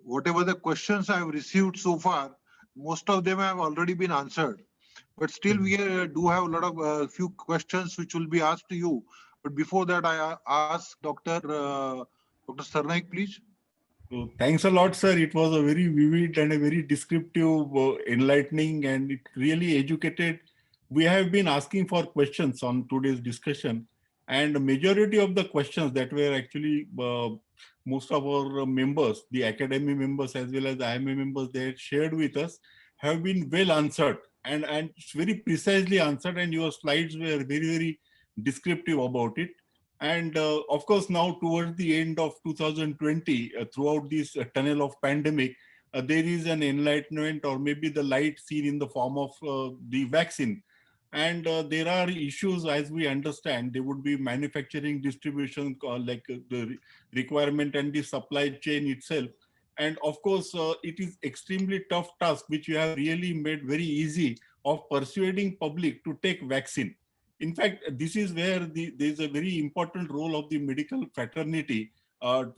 Whatever the questions I've received so far, most of them have already been answered. But still, we do have a lot of few questions which will be asked to you. But before that, I ask Dr. Sarnaik, please. So thanks a lot, sir. It was a very vivid and a very descriptive, enlightening, and it really educated. We have been asking for questions on today's discussion, and the majority of the questions that were actually most of our members, the academy members as well as IMA members, they had shared with us, have been well answered and very precisely answered, and your slides were very, very descriptive about it. And of course, now towards the end of 2020, throughout this tunnel of pandemic, there is an enlightenment or maybe the light seen in the form of the vaccine. And there are issues, as we understand, there would be manufacturing, distribution, like the requirement and the supply chain itself. And of course, it is extremely tough task, which you have really made very easy, of persuading public to take vaccine. In fact, this is where there is a very important role of the medical fraternity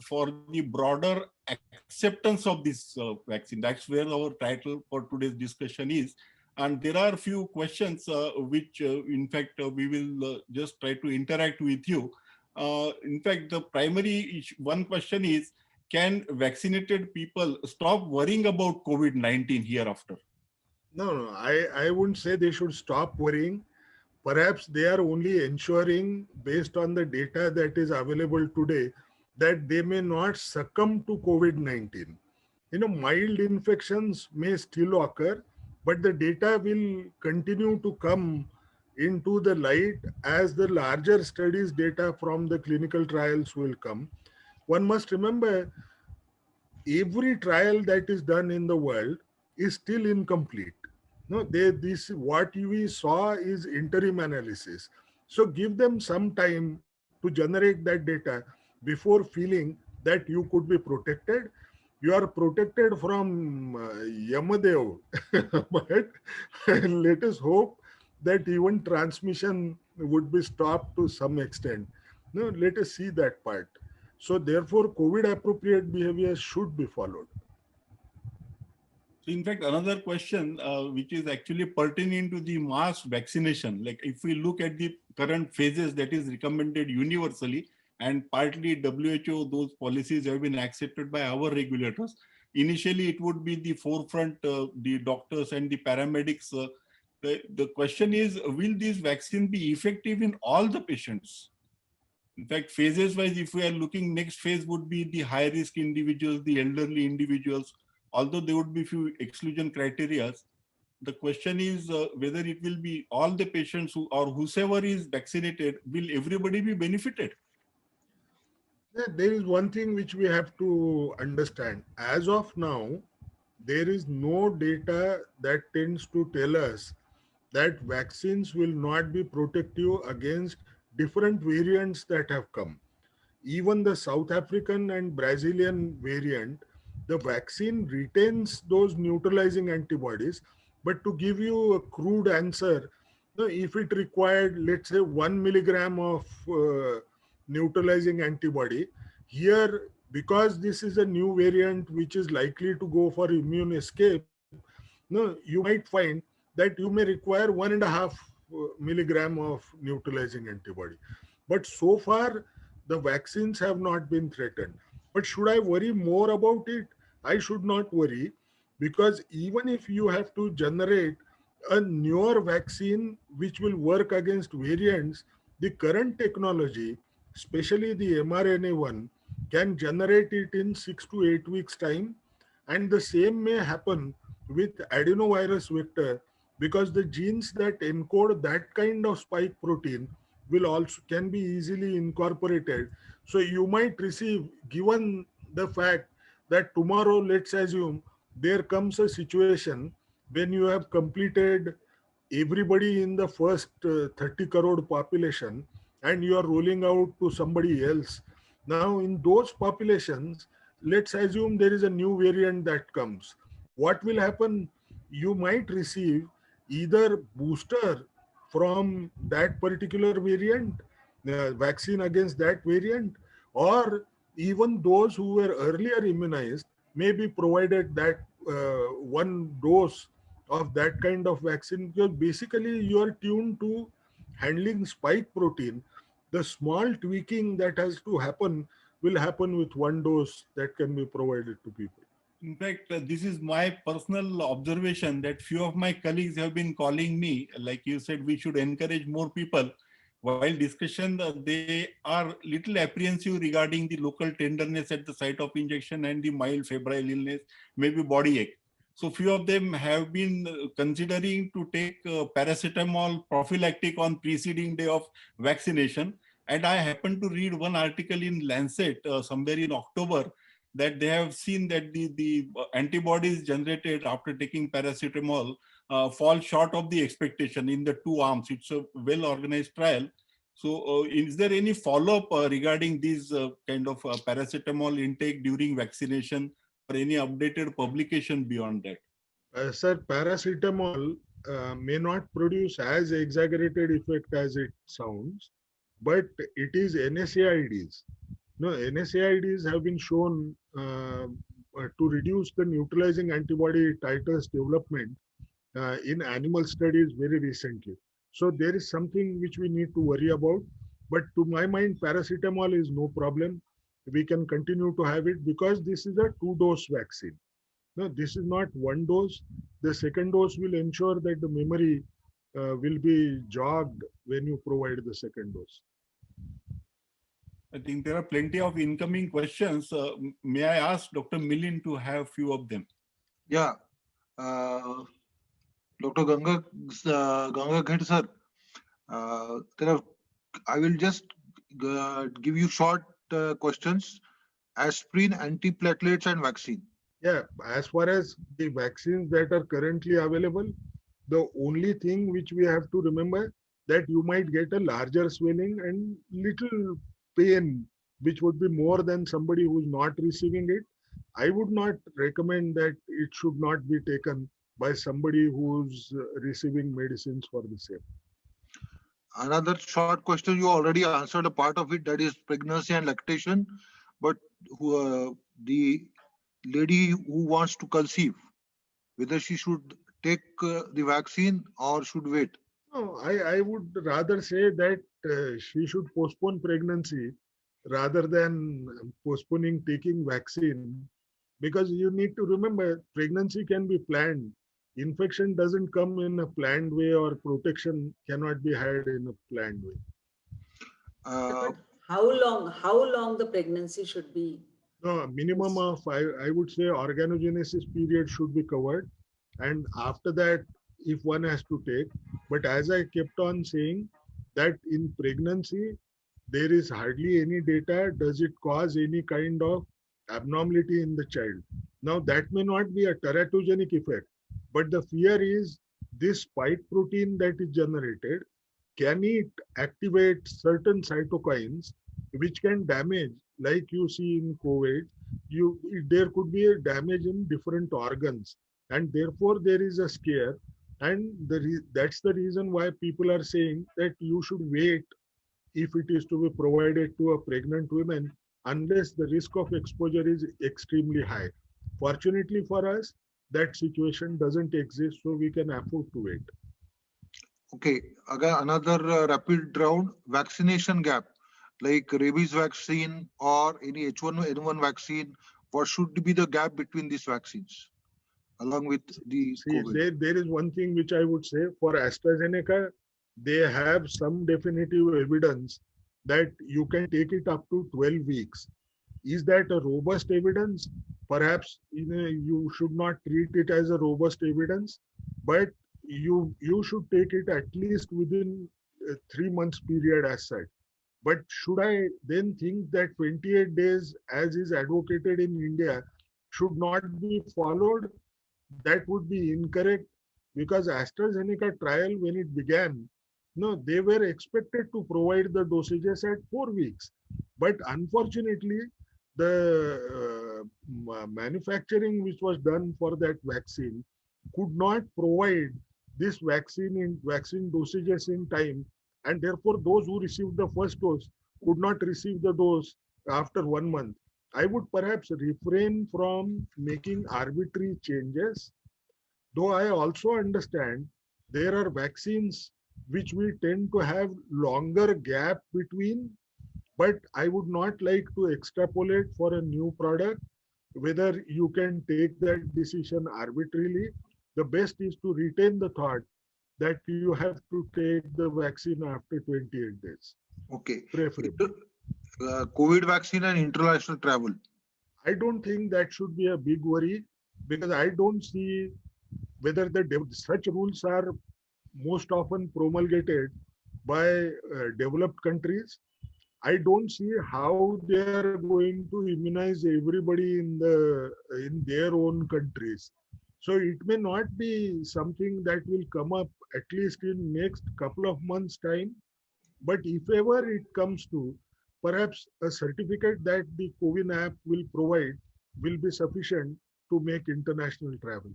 for the broader acceptance of this vaccine. That's where our title for today's discussion is. And there are a few questions which, in fact, we will just try to interact with you. In fact, the primary one question is, can vaccinated people stop worrying about COVID-19 hereafter? No, I wouldn't say they should stop worrying. Perhaps they are only ensuring, based on the data that is available today, that they may not succumb to COVID-19. Mild infections may still occur, but the data will continue to come into the light as the larger studies data from the clinical trials will come. One must remember, every trial that is done in the world is still incomplete. No, this what we saw is interim analysis. So give them some time to generate that data before feeling that you could be protected. You are protected from Yamadev, but let us hope that even transmission would be stopped to some extent. No, let us see that part. So therefore, COVID appropriate behavior should be followed. So in fact, another question which is actually pertaining to the mass vaccination, like if we look at the current phases that is recommended universally, and partly WHO, those policies have been accepted by our regulators. Initially, it would be the forefront, the doctors and the paramedics. The question is, will this vaccine be effective in all the patients? In fact, phases wise, if we are looking, next phase would be the high risk individuals, the elderly individuals, although there would be few exclusion criteria. The question is whether it will be all the patients who or whosoever is vaccinated, will everybody be benefited? There is one thing which we have to understand. As of now, there is no data that tends to tell us that vaccines will not be protective against different variants that have come. Even the South African and Brazilian variant, the vaccine retains those neutralizing antibodies. But to give you a crude answer, if it required, let's say, 1 milligram of neutralizing antibody, here, because this is a new variant which is likely to go for immune escape, you might find that you may require 1.5 milligram of neutralizing antibody. But so far, the vaccines have not been threatened. But should I worry more about it? I should not worry, because even if you have to generate a newer vaccine which will work against variants, the current technology, especially the mRNA one, can generate it in 6 to 8 weeks' time. And the same may happen with adenovirus vector, because the genes that encode that kind of spike protein will also can be easily incorporated. So you might receive, given the fact that tomorrow, let's assume, there comes a situation when you have completed everybody in the first 30 crore population and you are rolling out to somebody else. Now, in those populations, let's assume there is a new variant that comes. What will happen? You might receive either booster from that particular variant, vaccine against that variant, or even those who were earlier immunized may be provided that one dose of that kind of vaccine, because basically you are tuned to handling spike protein. The small tweaking that has to happen will happen with one dose that can be provided to people. In fact, this is my personal observation that few of my colleagues have been calling me, like you said, we should encourage more people. While discussion, they are little apprehensive regarding the local tenderness at the site of injection and the mild febrile illness, maybe body ache. So few of them have been considering to take paracetamol prophylactic on preceding day of vaccination. And I happened to read one article in Lancet somewhere in October, that they have seen that the antibodies generated after taking paracetamol fall short of the expectation in the two arms. It's a well-organized trial. So is there any follow-up regarding these kind of paracetamol intake during vaccination, or any updated publication beyond that? Sir, paracetamol may not produce as exaggerated effect as it sounds, but it is NSAIDs. No, NSAIDs have been shown to reduce the neutralizing antibody titers development in animal studies very recently. So there is something which we need to worry about. But to my mind, paracetamol is no problem. We can continue to have it because this is a 2-dose vaccine. No, this is not one dose. The second dose will ensure that the memory will be jogged when you provide the second dose. I think there are plenty of incoming questions. May I ask Dr. Milind to have few of them? Yeah. Dr. Gangaghat sir, I will just give you short questions aspirin, antiplatelets, and vaccine. Yeah, as far as the vaccines that are currently available, the only thing which we have to remember that you might get a larger swelling and little pain, which would be more than somebody who's not receiving it. I would not recommend that it should not be taken by somebody who's receiving medicines for the same. Another short question, you already answered a part of it, that is pregnancy and lactation. But the lady who wants to conceive, whether she should take the vaccine or should wait? No, I would rather say that she should postpone pregnancy rather than postponing taking vaccine, because you need to remember pregnancy can be planned. Infection doesn't come in a planned way, or protection cannot be had in a planned way. Uh, But how long the pregnancy should be? No, minimum of I would say organogenesis period should be covered, and after that, if one has to take. But as I kept on saying, that in pregnancy there is hardly any data. Does it cause any kind of abnormality in the child? Now that may not be a teratogenic effect, but the fear is this spike protein that is generated. Can it activate certain cytokines which can damage, like you see in COVID, there could be a damage in different organs, and therefore there is a scare, and that's the reason why people are saying that you should wait if it is to be provided to a pregnant woman, unless the risk of exposure is extremely high. Fortunately for us, that situation doesn't exist, so we can afford to wait. okay, again, another rapid round, vaccination gap, like rabies vaccine or any H1N1 vaccine. What should be the gap between these vaccines along with the See, COVID? there is one thing which I would say for AstraZeneca, they have some definitive evidence that you can take it up to 12 weeks. Is that a robust evidence? Perhaps you should not treat it as a robust evidence, but you should take it at least within a 3 months period as such. But should I then think that 28 days, as is advocated in India, should not be followed? That would be incorrect, because AstraZeneca trial, when it began, no, they were expected to provide the dosages at 4 weeks. But unfortunately, the manufacturing which was done for that vaccine could not provide this vaccine dosages in time, and therefore those who received the first dose could not receive the dose after 1 month. I would perhaps refrain from making arbitrary changes, though I also understand there are vaccines which we tend to have longer gap between, but I would not like to extrapolate for a new product whether you can take that decision arbitrarily. The best is to retain the thought that you have to take the vaccine after 28 days, Okay. preferably. COVID vaccine and international travel. I don't think that should be a big worry, because I don't see whether such rules are most often promulgated by developed countries. I don't see how they are going to immunize everybody in their own countries. So it may not be something that will come up at least in next couple of months' time. But if ever it comes to, perhaps a certificate that the CoWIN app will provide will be sufficient to make international travel.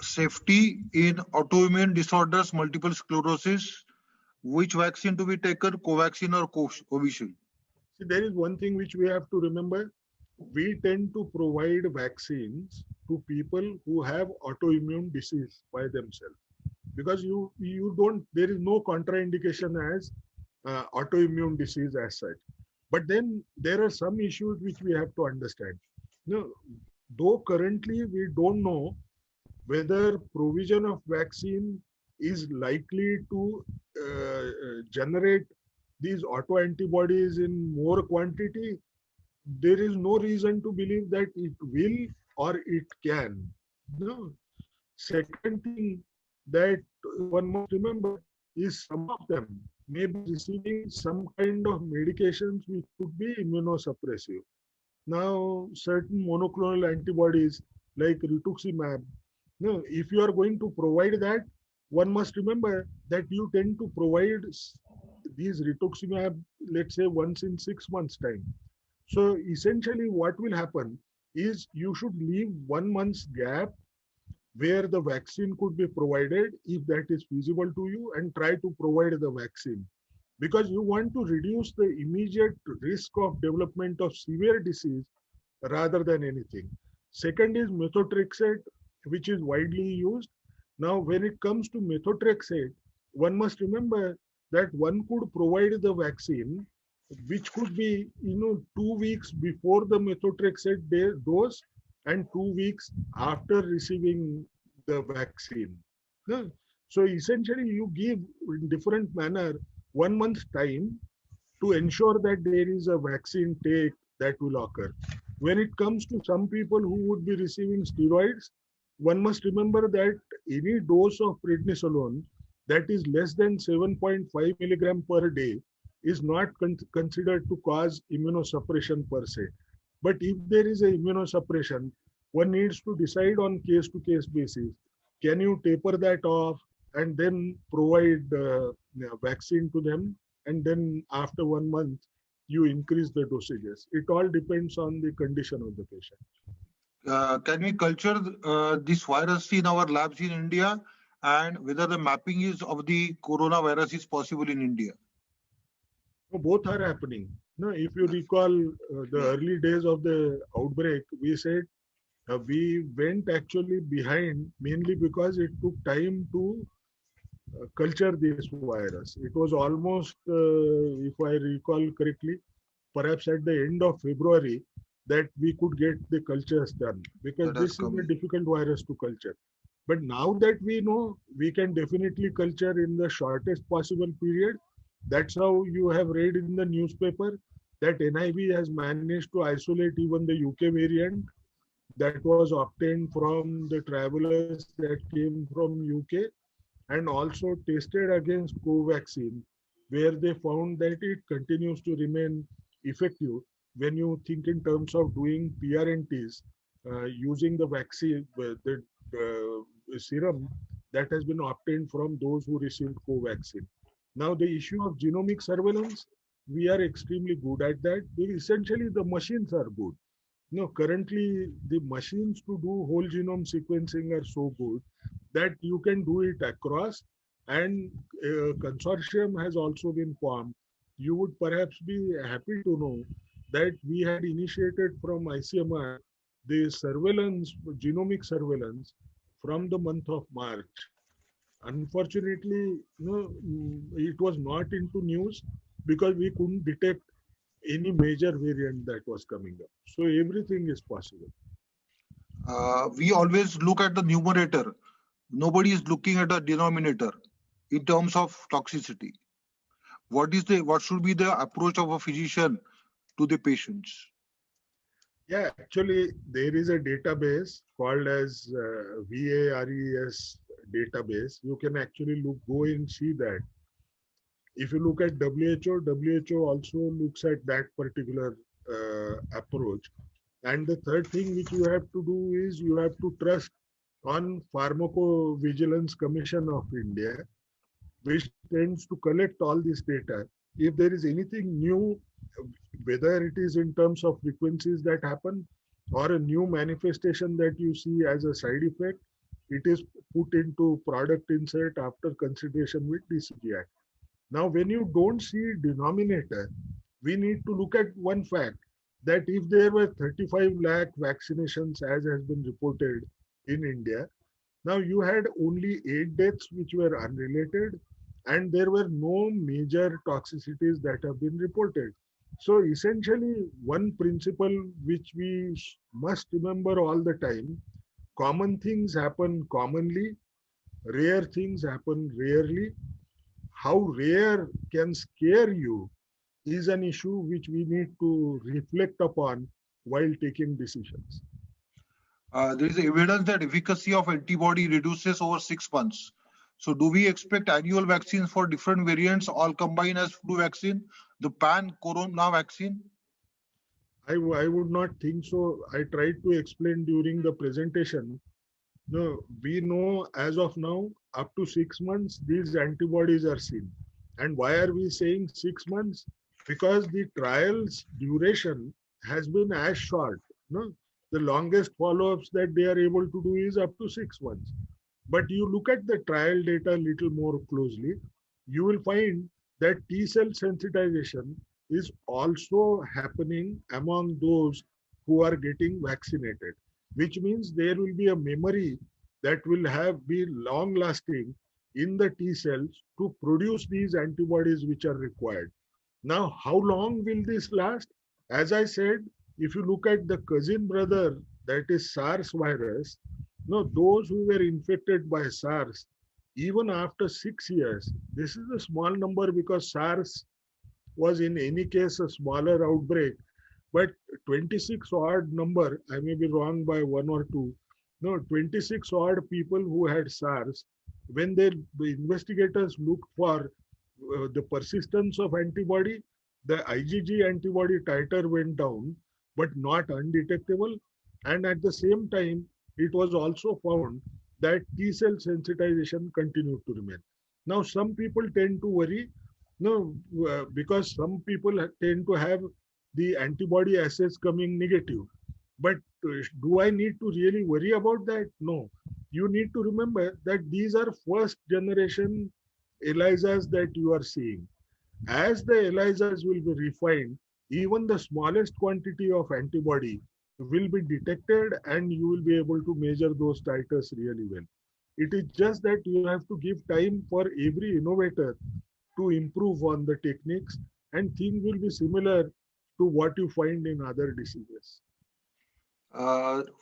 Safety in autoimmune disorders, multiple sclerosis. Which vaccine to be taken, Covaxin or Covishield? See, there is one thing which we have to remember. We tend to provide vaccines to people who have autoimmune disease by themselves, because you don't, there is no contraindication as autoimmune disease as such. But then there are some issues which we have to understand. Though currently we don't know whether provision of vaccine is likely to generate these autoantibodies in more quantity, there is no reason to believe that it will or it can. No. Second thing that one must remember is some of them may be receiving some kind of medications which could be immunosuppressive. now certain monoclonal antibodies like rituximab. No, if you are going to provide that, one must remember that you tend to provide these rituximab, let's say once in 6 months time. So essentially what will happen is you should leave 1 month's gap where the vaccine could be provided if that is feasible to you, and try to provide the vaccine, because you want to reduce the immediate risk of development of severe disease rather than anything. Second is methotrexate, which is widely used. Now, when it comes to methotrexate, one must remember that one could provide the vaccine, which could be 2 weeks before the methotrexate dose and 2 weeks after receiving the vaccine. No? So essentially, you give in different manner 1 month's time to ensure that there is a vaccine take that will occur. When it comes to some people who would be receiving steroids, one must remember that any dose of prednisolone that is less than 7.5 milligram per day is not considered to cause immunosuppression per se. But if there is a immunosuppression, one needs to decide on case-to-case basis. Can you taper that off and then provide vaccine to them? And then after 1 month, you increase the dosages. It all depends on the condition of the patient. Can we culture this virus in our labs in India, and whether the mapping is of the coronavirus is possible in India? Both are happening. No, if you recall the early days of the outbreak, we said we went actually behind mainly because it took time to culture this virus. It was almost, if I recall correctly, perhaps at the end of February that we could get the cultures done, because this is a difficult virus to culture. But now that we know, we can definitely culture in the shortest possible period. That's how you have read in the newspaper that NIV has managed to isolate even the UK variant that was obtained from the travelers that came from UK, and also tested against Covaxin, where they found that it continues to remain effective when you think in terms of doing PRNTs using the vaccine, the serum that has been obtained from those who received Covaxin. Now, the issue of genomic surveillance, we are extremely good at that. Essentially, the machines are good. Currently, the machines to do whole genome sequencing are so good that you can do it across, and a consortium has also been formed. You would perhaps be happy to know that we had initiated from ICMR the surveillance, genomic surveillance, from the month of March. Unfortunately, it was not into news because we couldn't detect any major variant that was coming up. So everything is possible. We always look at the numerator. Nobody is looking at the denominator in terms of toxicity. What should be the approach of a physician to the patients? Yeah, actually, there is a database called as VARES database. You can actually go and see that. If you look at WHO also looks at that particular approach. And the third thing which you have to do is you have to trust on Pharmacovigilance Commission of India, which tends to collect all this data. If there is anything new, whether it is in terms of frequencies that happen or a new manifestation that you see as a side effect, it is put into product insert after consideration with DCGI Act. Now, when you don't see denominator, we need to look at one fact, that if there were 35 lakh vaccinations as has been reported in India, now you had only 8 deaths which were unrelated, and there were no major toxicities that have been reported. So essentially, one principle which we must remember all the time, common things happen commonly, rare things happen rarely. How rare can scare you is an issue which we need to reflect upon while taking decisions. There is evidence that efficacy of antibody reduces over 6 months. So do we expect annual vaccines for different variants all combined as flu vaccine, the pan-corona vaccine? I would not think so. I tried to explain during the presentation. No, we know as of now, up to 6 months, these antibodies are seen. And why are we saying 6 months? Because the trial's duration has been as short. No, the longest follow-ups that they are able to do is up to 6 months. But you look at the trial data a little more closely, you will find that T cell sensitization is also happening among those who are getting vaccinated, which means there will be a memory that will have be long lasting in the T cells to produce these antibodies which are required. Now, how long will this last? As I said, if you look at the cousin brother, that is SARS virus, no, those who were infected by SARS, even after 6 years, this is a small number because SARS was in any case a smaller outbreak, but 26 odd number, I may be wrong by one or two, no, 26 odd people who had SARS, when the investigators looked for the persistence of antibody, the IgG antibody titer went down, but not undetectable. And at the same time, it was also found that T cell sensitization continued to remain. Now, some people tend to worry, no, because some people tend to have the antibody assays coming negative. But do I need to really worry about that? No. You need to remember that these are first generation ELISAs that you are seeing. As the ELISAs will be refined, even the smallest quantity of antibody will be detected and you will be able to measure those titers really well. It is just that you have to give time for every innovator to improve on the techniques, and things will be similar to what you find in other diseases.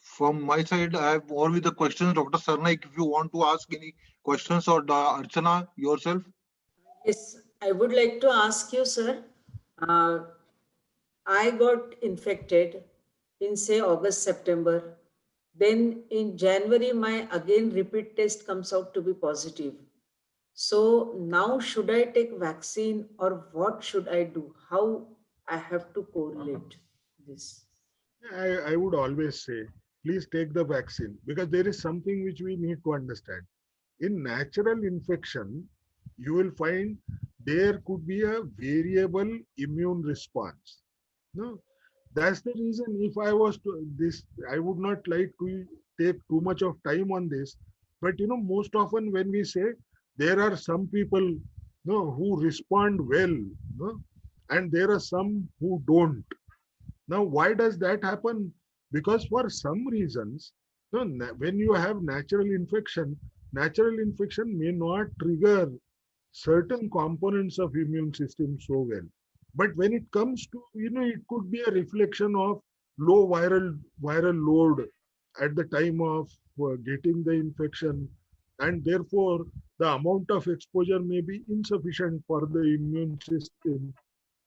From my side, I have more with the questions. Dr. Sarnaik, if you want to ask any questions, or Archana yourself. Yes, I would like to ask you, sir. I got infected in, say, August, September. Then in January, my again repeat test comes out to be positive. So now should I take vaccine or what should I do? How I have to correlate this? I would always say, please take the vaccine, because there is something which we need to understand. In natural infection, you will find there could be a variable immune response. No, that's the reason if I was to this, I would not like to take too much of time on this. But most often when we say there are some people no, who respond well, no, and there are some who don't. Now, why does that happen? Because for some reasons, no, when you have natural infection may not trigger certain components of immune system so well. But when it comes to, it could be a reflection of low viral load at the time of getting the infection, and therefore the amount of exposure may be insufficient for the immune system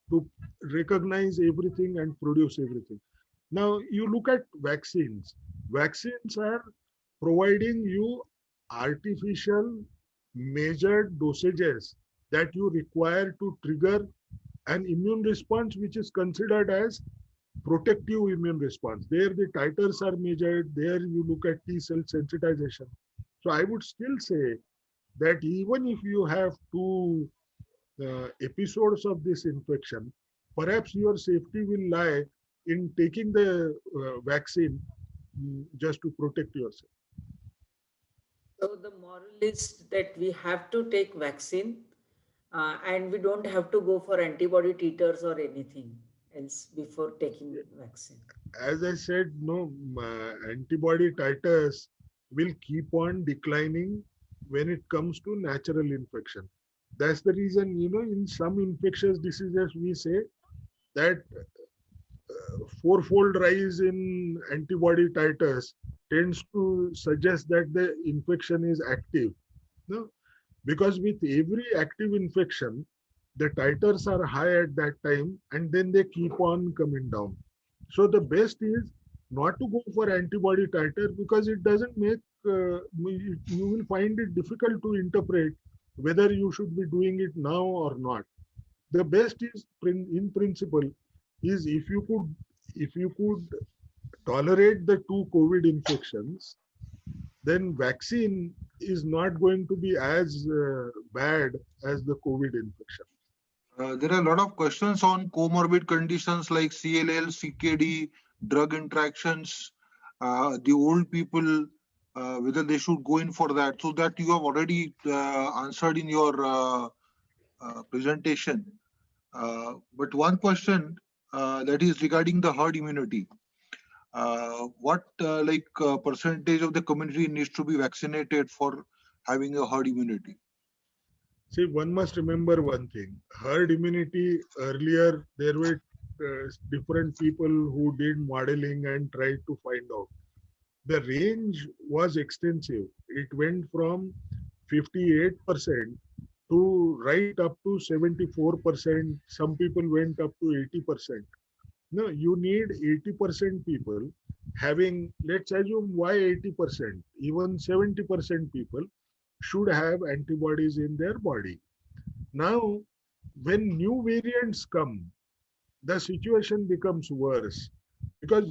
to recognize everything and produce everything. Now you look at vaccines. Vaccines are providing you artificial measured dosages that you require to trigger an immune response which is considered as protective immune response. There the titers are measured, there you look at T cell sensitization. So I would still say that even if you have two episodes of this infection, perhaps your safety will lie in taking the vaccine just to protect yourself. So the moral is that we have to take vaccine and we don't have to go for antibody titers or anything else before taking vaccine. As I said, no, antibody titers will keep on declining when it comes to natural infection. That's the reason, in some infectious diseases, we say that fourfold rise in antibody titers tends to suggest that the infection is active. No? Because with every active infection, the titers are high at that time and then they keep on coming down. So the best is not to go for antibody titer because it doesn't make, you will find it difficult to interpret whether you should be doing it now or not. The best is, in principle, is if you could if you could tolerate the two COVID infections, then vaccine is not going to be as bad as the COVID infection. There are a lot of questions on comorbid conditions like CLL, CKD, drug interactions, the old people, whether they should go in for that. So that you have already answered in your presentation. But one question that is regarding the herd immunity. What percentage of the community needs to be vaccinated for having a herd immunity? See, one must remember one thing. Herd immunity, earlier there were different people who did modeling and tried to find out. The range was extensive. It went from 58% to right up to 74%. Some people went up to 80%. No, you need 80% people having, let's assume why 80%, even 70% people should have antibodies in their body. Now, when new variants come, the situation becomes worse because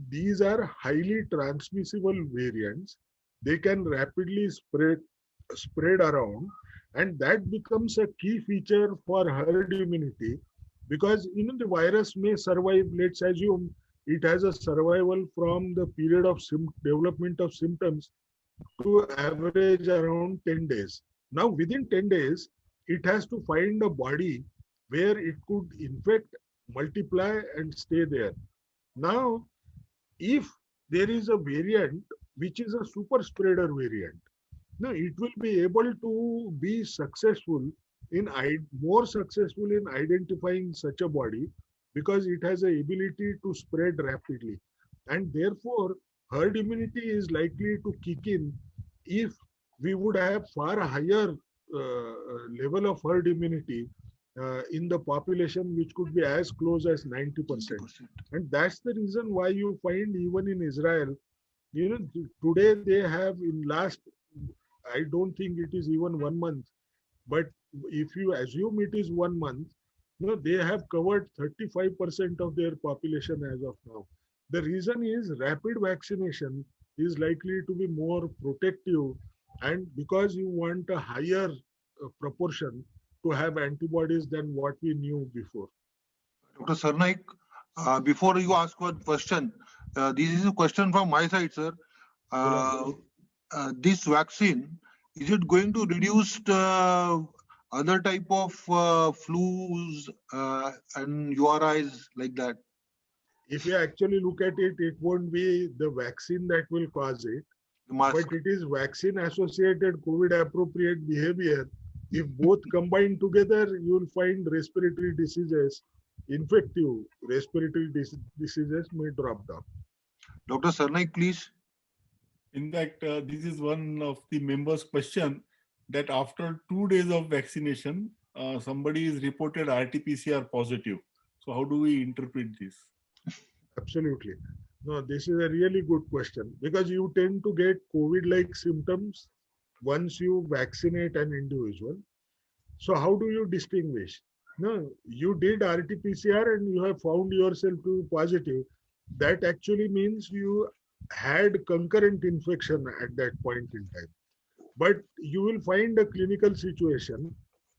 these are highly transmissible variants. They can rapidly spread around, and that becomes a key feature for herd immunity because the virus may survive. Let's assume it has a survival from the period of development of symptoms to average around 10 days. Now, within 10 days, it has to find a body where it could infect, multiply, and stay there. Now, if there is a variant which is a super spreader variant, now it will be able to be more successful in identifying such a body because it has the ability to spread rapidly. And therefore, herd immunity is likely to kick in if we would have far higher level of herd immunity in the population, which could be as close as 90%. And that's the reason why you find even in Israel, today they have in last, I don't think it is even 1 month, but if you assume it is 1 month, they have covered 35% of their population as of now. The reason is rapid vaccination is likely to be more protective, and because you want a higher proportion to have antibodies than what we knew before. Dr. Sarnaik, before you ask one question, this is a question from my side, sir. This vaccine, is it going to reduce other type of flus and URIs like that? If you actually look at it, it won't be the vaccine that will cause it, but it is vaccine-associated COVID-appropriate behavior. If both combine together, you will find respiratory diseases, infective respiratory diseases may drop down. Dr. Sarnaik, please. In fact, this is one of the members' question that after 2 days of vaccination, somebody is reported RT-PCR positive. So how do we interpret this? Absolutely. No, this is a really good question because you tend to get COVID-like symptoms once you vaccinate an individual. So how do you distinguish? No, you did RT-PCR and you have found yourself to be positive. That actually means you had concurrent infection at that point in time. But you will find a clinical situation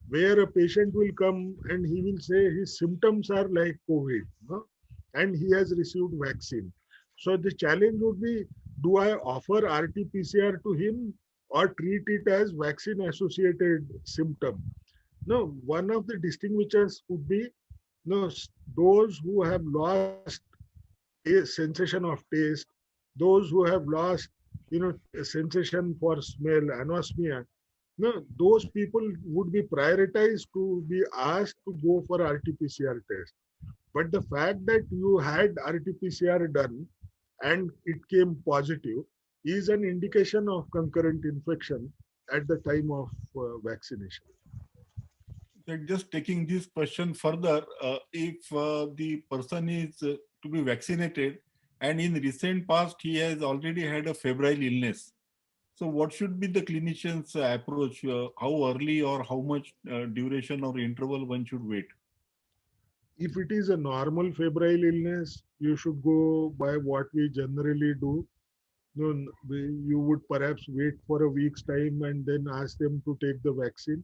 where a patient will come and he will say his symptoms are like COVID, and he has received vaccine. So the challenge would be, do I offer RT-PCR to him or treat it as vaccine-associated symptom? No, one of the distinguishers could be those who have lost a sensation of taste, those who have lost a sensation for smell, anosmia. No, those people would be prioritized to be asked to go for RT-PCR test. But the fact that you had RT-PCR done and it came positive is an indication of concurrent infection at the time of vaccination. Just taking this question further, if the person is to be vaccinated and in recent past he has already had a febrile illness, so what should be the clinician's approach? How early or how much duration or interval one should wait? If it is a normal febrile illness, you should go by what we generally do. You would perhaps wait for a week's time and then ask them to take the vaccine.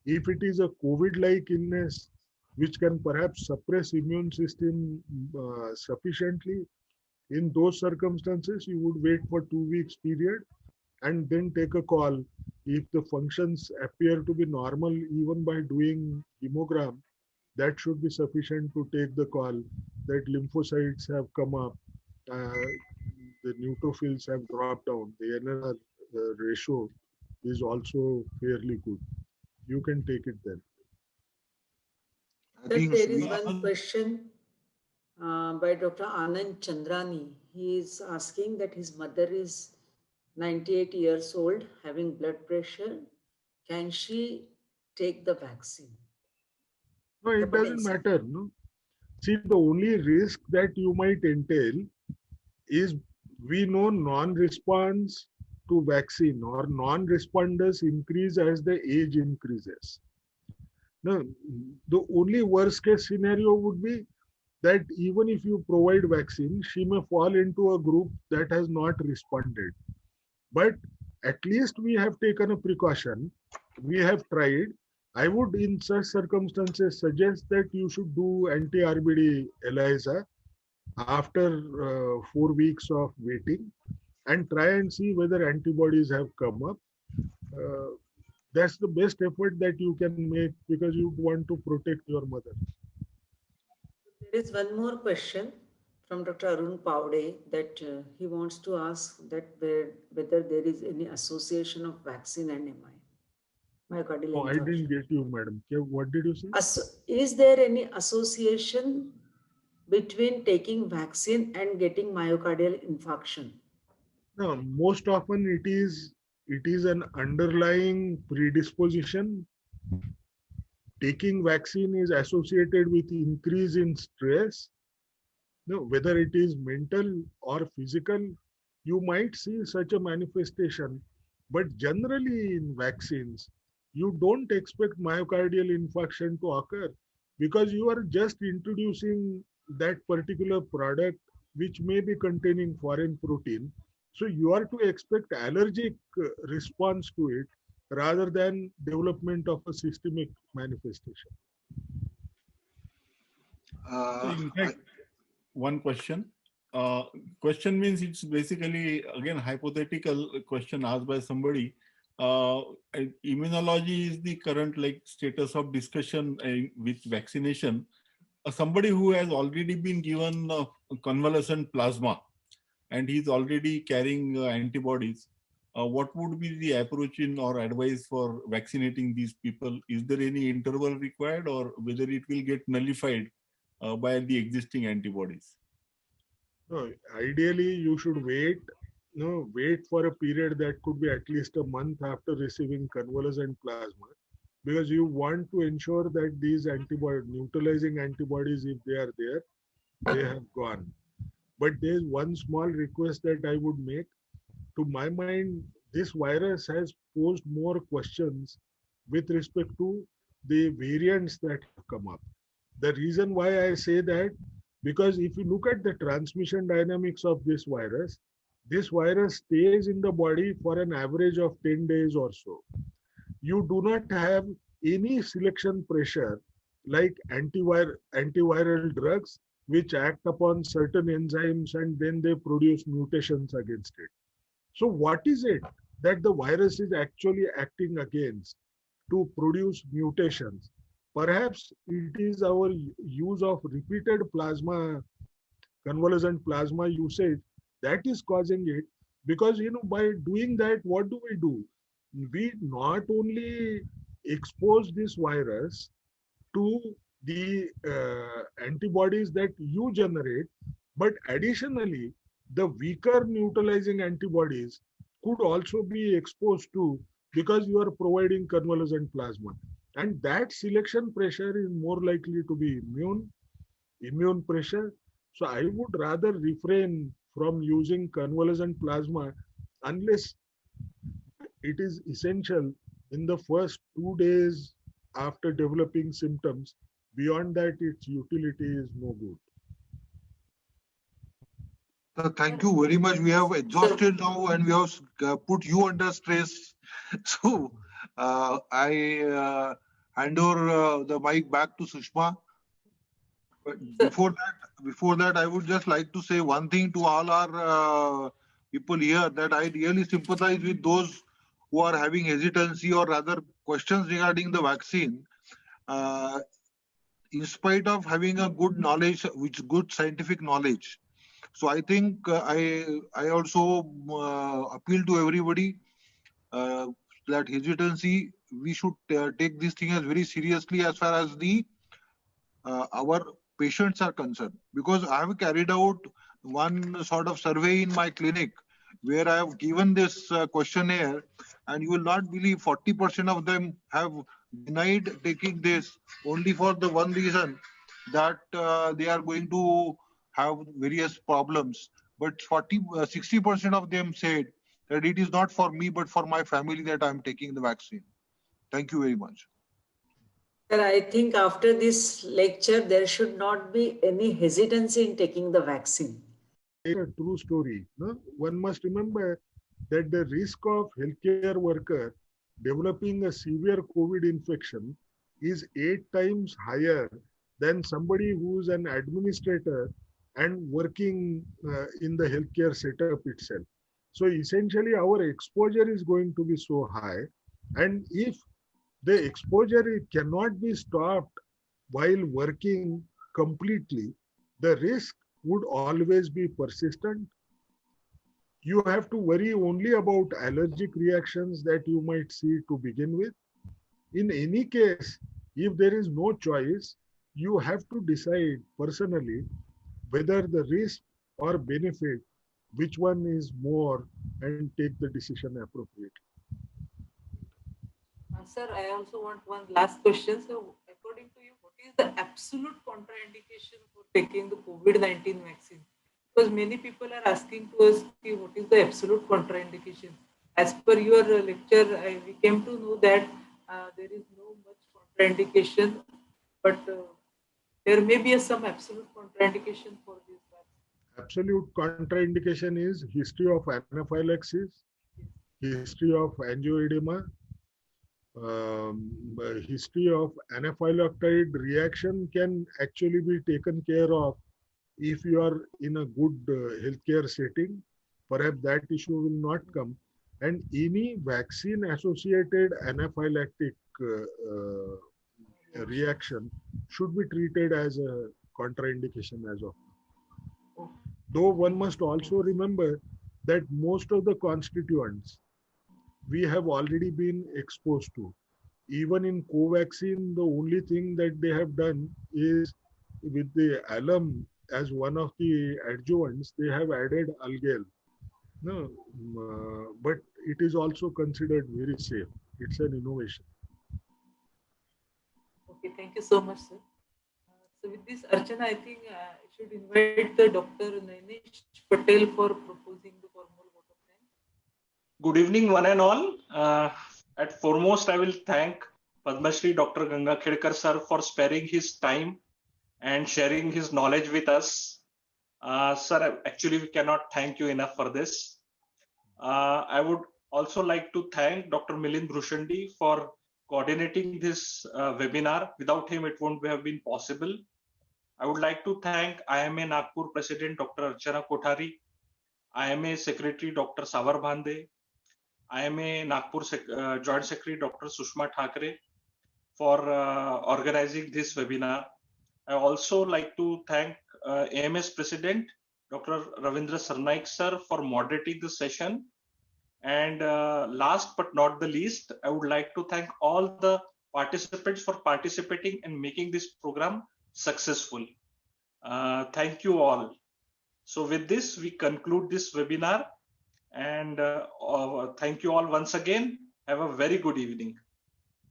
If it is a COVID-like illness, which can perhaps suppress immune system sufficiently, in those circumstances, you would wait for 2 weeks period and then take a call. If the functions appear to be normal, even by doing hemogram, that should be sufficient to take the call that lymphocytes have come up, the neutrophils have dropped down, the NRR ratio is also fairly good. You can take it then. I Sir, think there is we- one question by Dr. Anand Chandrani. He is asking that his mother is 98 years old, having blood pressure. Can she take the vaccine? No, it doesn't Hepatitis. matter. No. See, the only risk that you might entail is we know non-response to vaccine or non-responders increase as the age increases. Now, the only worst case scenario would be that even if you provide vaccine, she may fall into a group that has not responded. But at least we have taken a precaution. We have tried. I would, in such circumstances, suggest that you should do anti-RBD ELISA after 4 weeks of waiting and try and see whether antibodies have come up. That's the best effort that you can make because you want to protect your mother. There is one more question from Dr. Arun Paude that he wants to ask that whether there is any association of vaccine and MI. Myocardial Oh, I infarction. didn't get you, madam. What did you say? Is there any association between taking vaccine and getting myocardial infarction? No, most often it is an underlying predisposition. Taking vaccine is associated with increase in stress. No, whether it is mental or physical, you might see such a manifestation. But generally in vaccines, you don't expect myocardial infarction to occur because you are just introducing that particular product which may be containing foreign protein. So you are to expect allergic response to it rather than development of a systemic manifestation. So in fact, one question. Question means it's basically again hypothetical question asked by somebody. Immunology is the current like status of discussion with vaccination. Somebody who has already been given convalescent plasma and he's already carrying antibodies. What would be the approach in or advice for vaccinating these people? Is there any interval required or whether it will get nullified by the existing antibodies? No, ideally you should wait. No, wait for a period that could be at least a month after receiving convalescent plasma, because you want to ensure that these neutralizing antibodies, if they are there, they have gone. But there's one small request that I would make. To my mind, this virus has posed more questions with respect to the variants that have come up. The reason why I say that, because if you look at the transmission dynamics of this virus stays in the body for an average of 10 days or so. You do not have any selection pressure like antiviral drugs, which act upon certain enzymes and then they produce mutations against it. So what is it that the virus is actually acting against to produce mutations? Perhaps it is our use of repeated convalescent plasma usage that is causing it. Because, by doing that, what do? We not only expose this virus to the antibodies that you generate, but additionally, the weaker neutralizing antibodies could also be exposed to because you are providing convalescent plasma. And that selection pressure is more likely to be immune pressure. So I would rather refrain from using convalescent plasma unless it is essential in the first 2 days after developing symptoms. Beyond that, its utility is no good. Thank you very much. We have exhausted now and we have put you under stress. So I hand over the mic back to Sushma. But before that, I would just like to say one thing to all our people here, that I really sympathize with those who are having hesitancy or rather questions regarding the vaccine. In spite of having a good knowledge, good scientific knowledge. So I think I also appeal to everybody that hesitancy, we should take this thing as very seriously as far as the our patients are concerned. Because I have carried out one sort of survey in my clinic where I have given this questionnaire, and you will not believe 40% of them have denied taking this only for the one reason that they are going to have various problems. But 60% of them said that it is not for me, but for my family that I am taking the vaccine. Thank you very much. Sir, I think after this lecture, there should not be any hesitancy in taking the vaccine. It's a true story. No? One must remember that the risk of healthcare worker developing a severe COVID infection is 8 times higher than somebody who's an administrator and working in the healthcare setup itself. So essentially, our exposure is going to be so high. And if the exposure cannot be stopped while working completely, the risk would always be persistent. You have to worry only about allergic reactions that you might see to begin with. In any case, if there is no choice, you have to decide personally whether the risk or benefit, which one is more, and take the decision appropriately. Sir, I also want one last question. So, according to you, what is the absolute contraindication for taking the COVID-19 vaccine? Because many people are asking to us, what is the absolute contraindication? As per your lecture, we came to know that there is no much contraindication, but there may be some absolute contraindication for this vaccine. Absolute contraindication is history of anaphylaxis, history of angioedema, history of anaphylactoid reaction can actually be taken care of if you are in a good healthcare setting. Perhaps that issue will not come. And any vaccine associated anaphylactic reaction should be treated as a contraindication as of now. Though one must also remember that most of the constituents we have already been exposed to. Even in Covaxin, the only thing that they have done is with the alum as one of the adjuvants, they have added algal. No, but it is also considered very safe. It's an innovation. Okay, thank you so much, sir. So with this, Archana, I think I should invite the Dr. Nainesh Patel for proposing the formal vote of thanks. Good evening, one and all. At foremost, I will thank Padma Shri Dr. Gangakhedkar sir for sparing his time and sharing his knowledge with us. Sir, actually, we cannot thank you enough for this. I would also like to thank Dr. Milind Bhrushandi for coordinating this webinar. Without him, it wouldn't have been possible. I would like to thank IMA Nagpur President Dr. Archana Kothari, IMA Secretary Dr. Savar Bhande, IMA Nagpur Joint Secretary Dr. Sushma Thakre for organizing this webinar. I also like to thank AMS President Dr. Ravindra Sarnaik sir for moderating the session. And last but not the least, I would like to thank all the participants for participating and making this program successful. Thank you all. So with this, we conclude this webinar, and thank you all once again. Have a very good evening.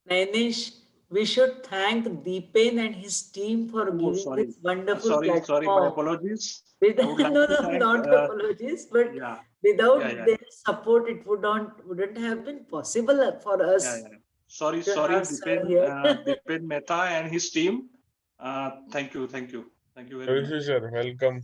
Nainesh, we should thank Deepen and his team for giving this wonderful platform. Sorry, my apologies. Not apologies, but without their support, it wouldn't have been possible for us. Sorry, Deepen Mehta and his team. Thank you very much. Rishi sir, welcome.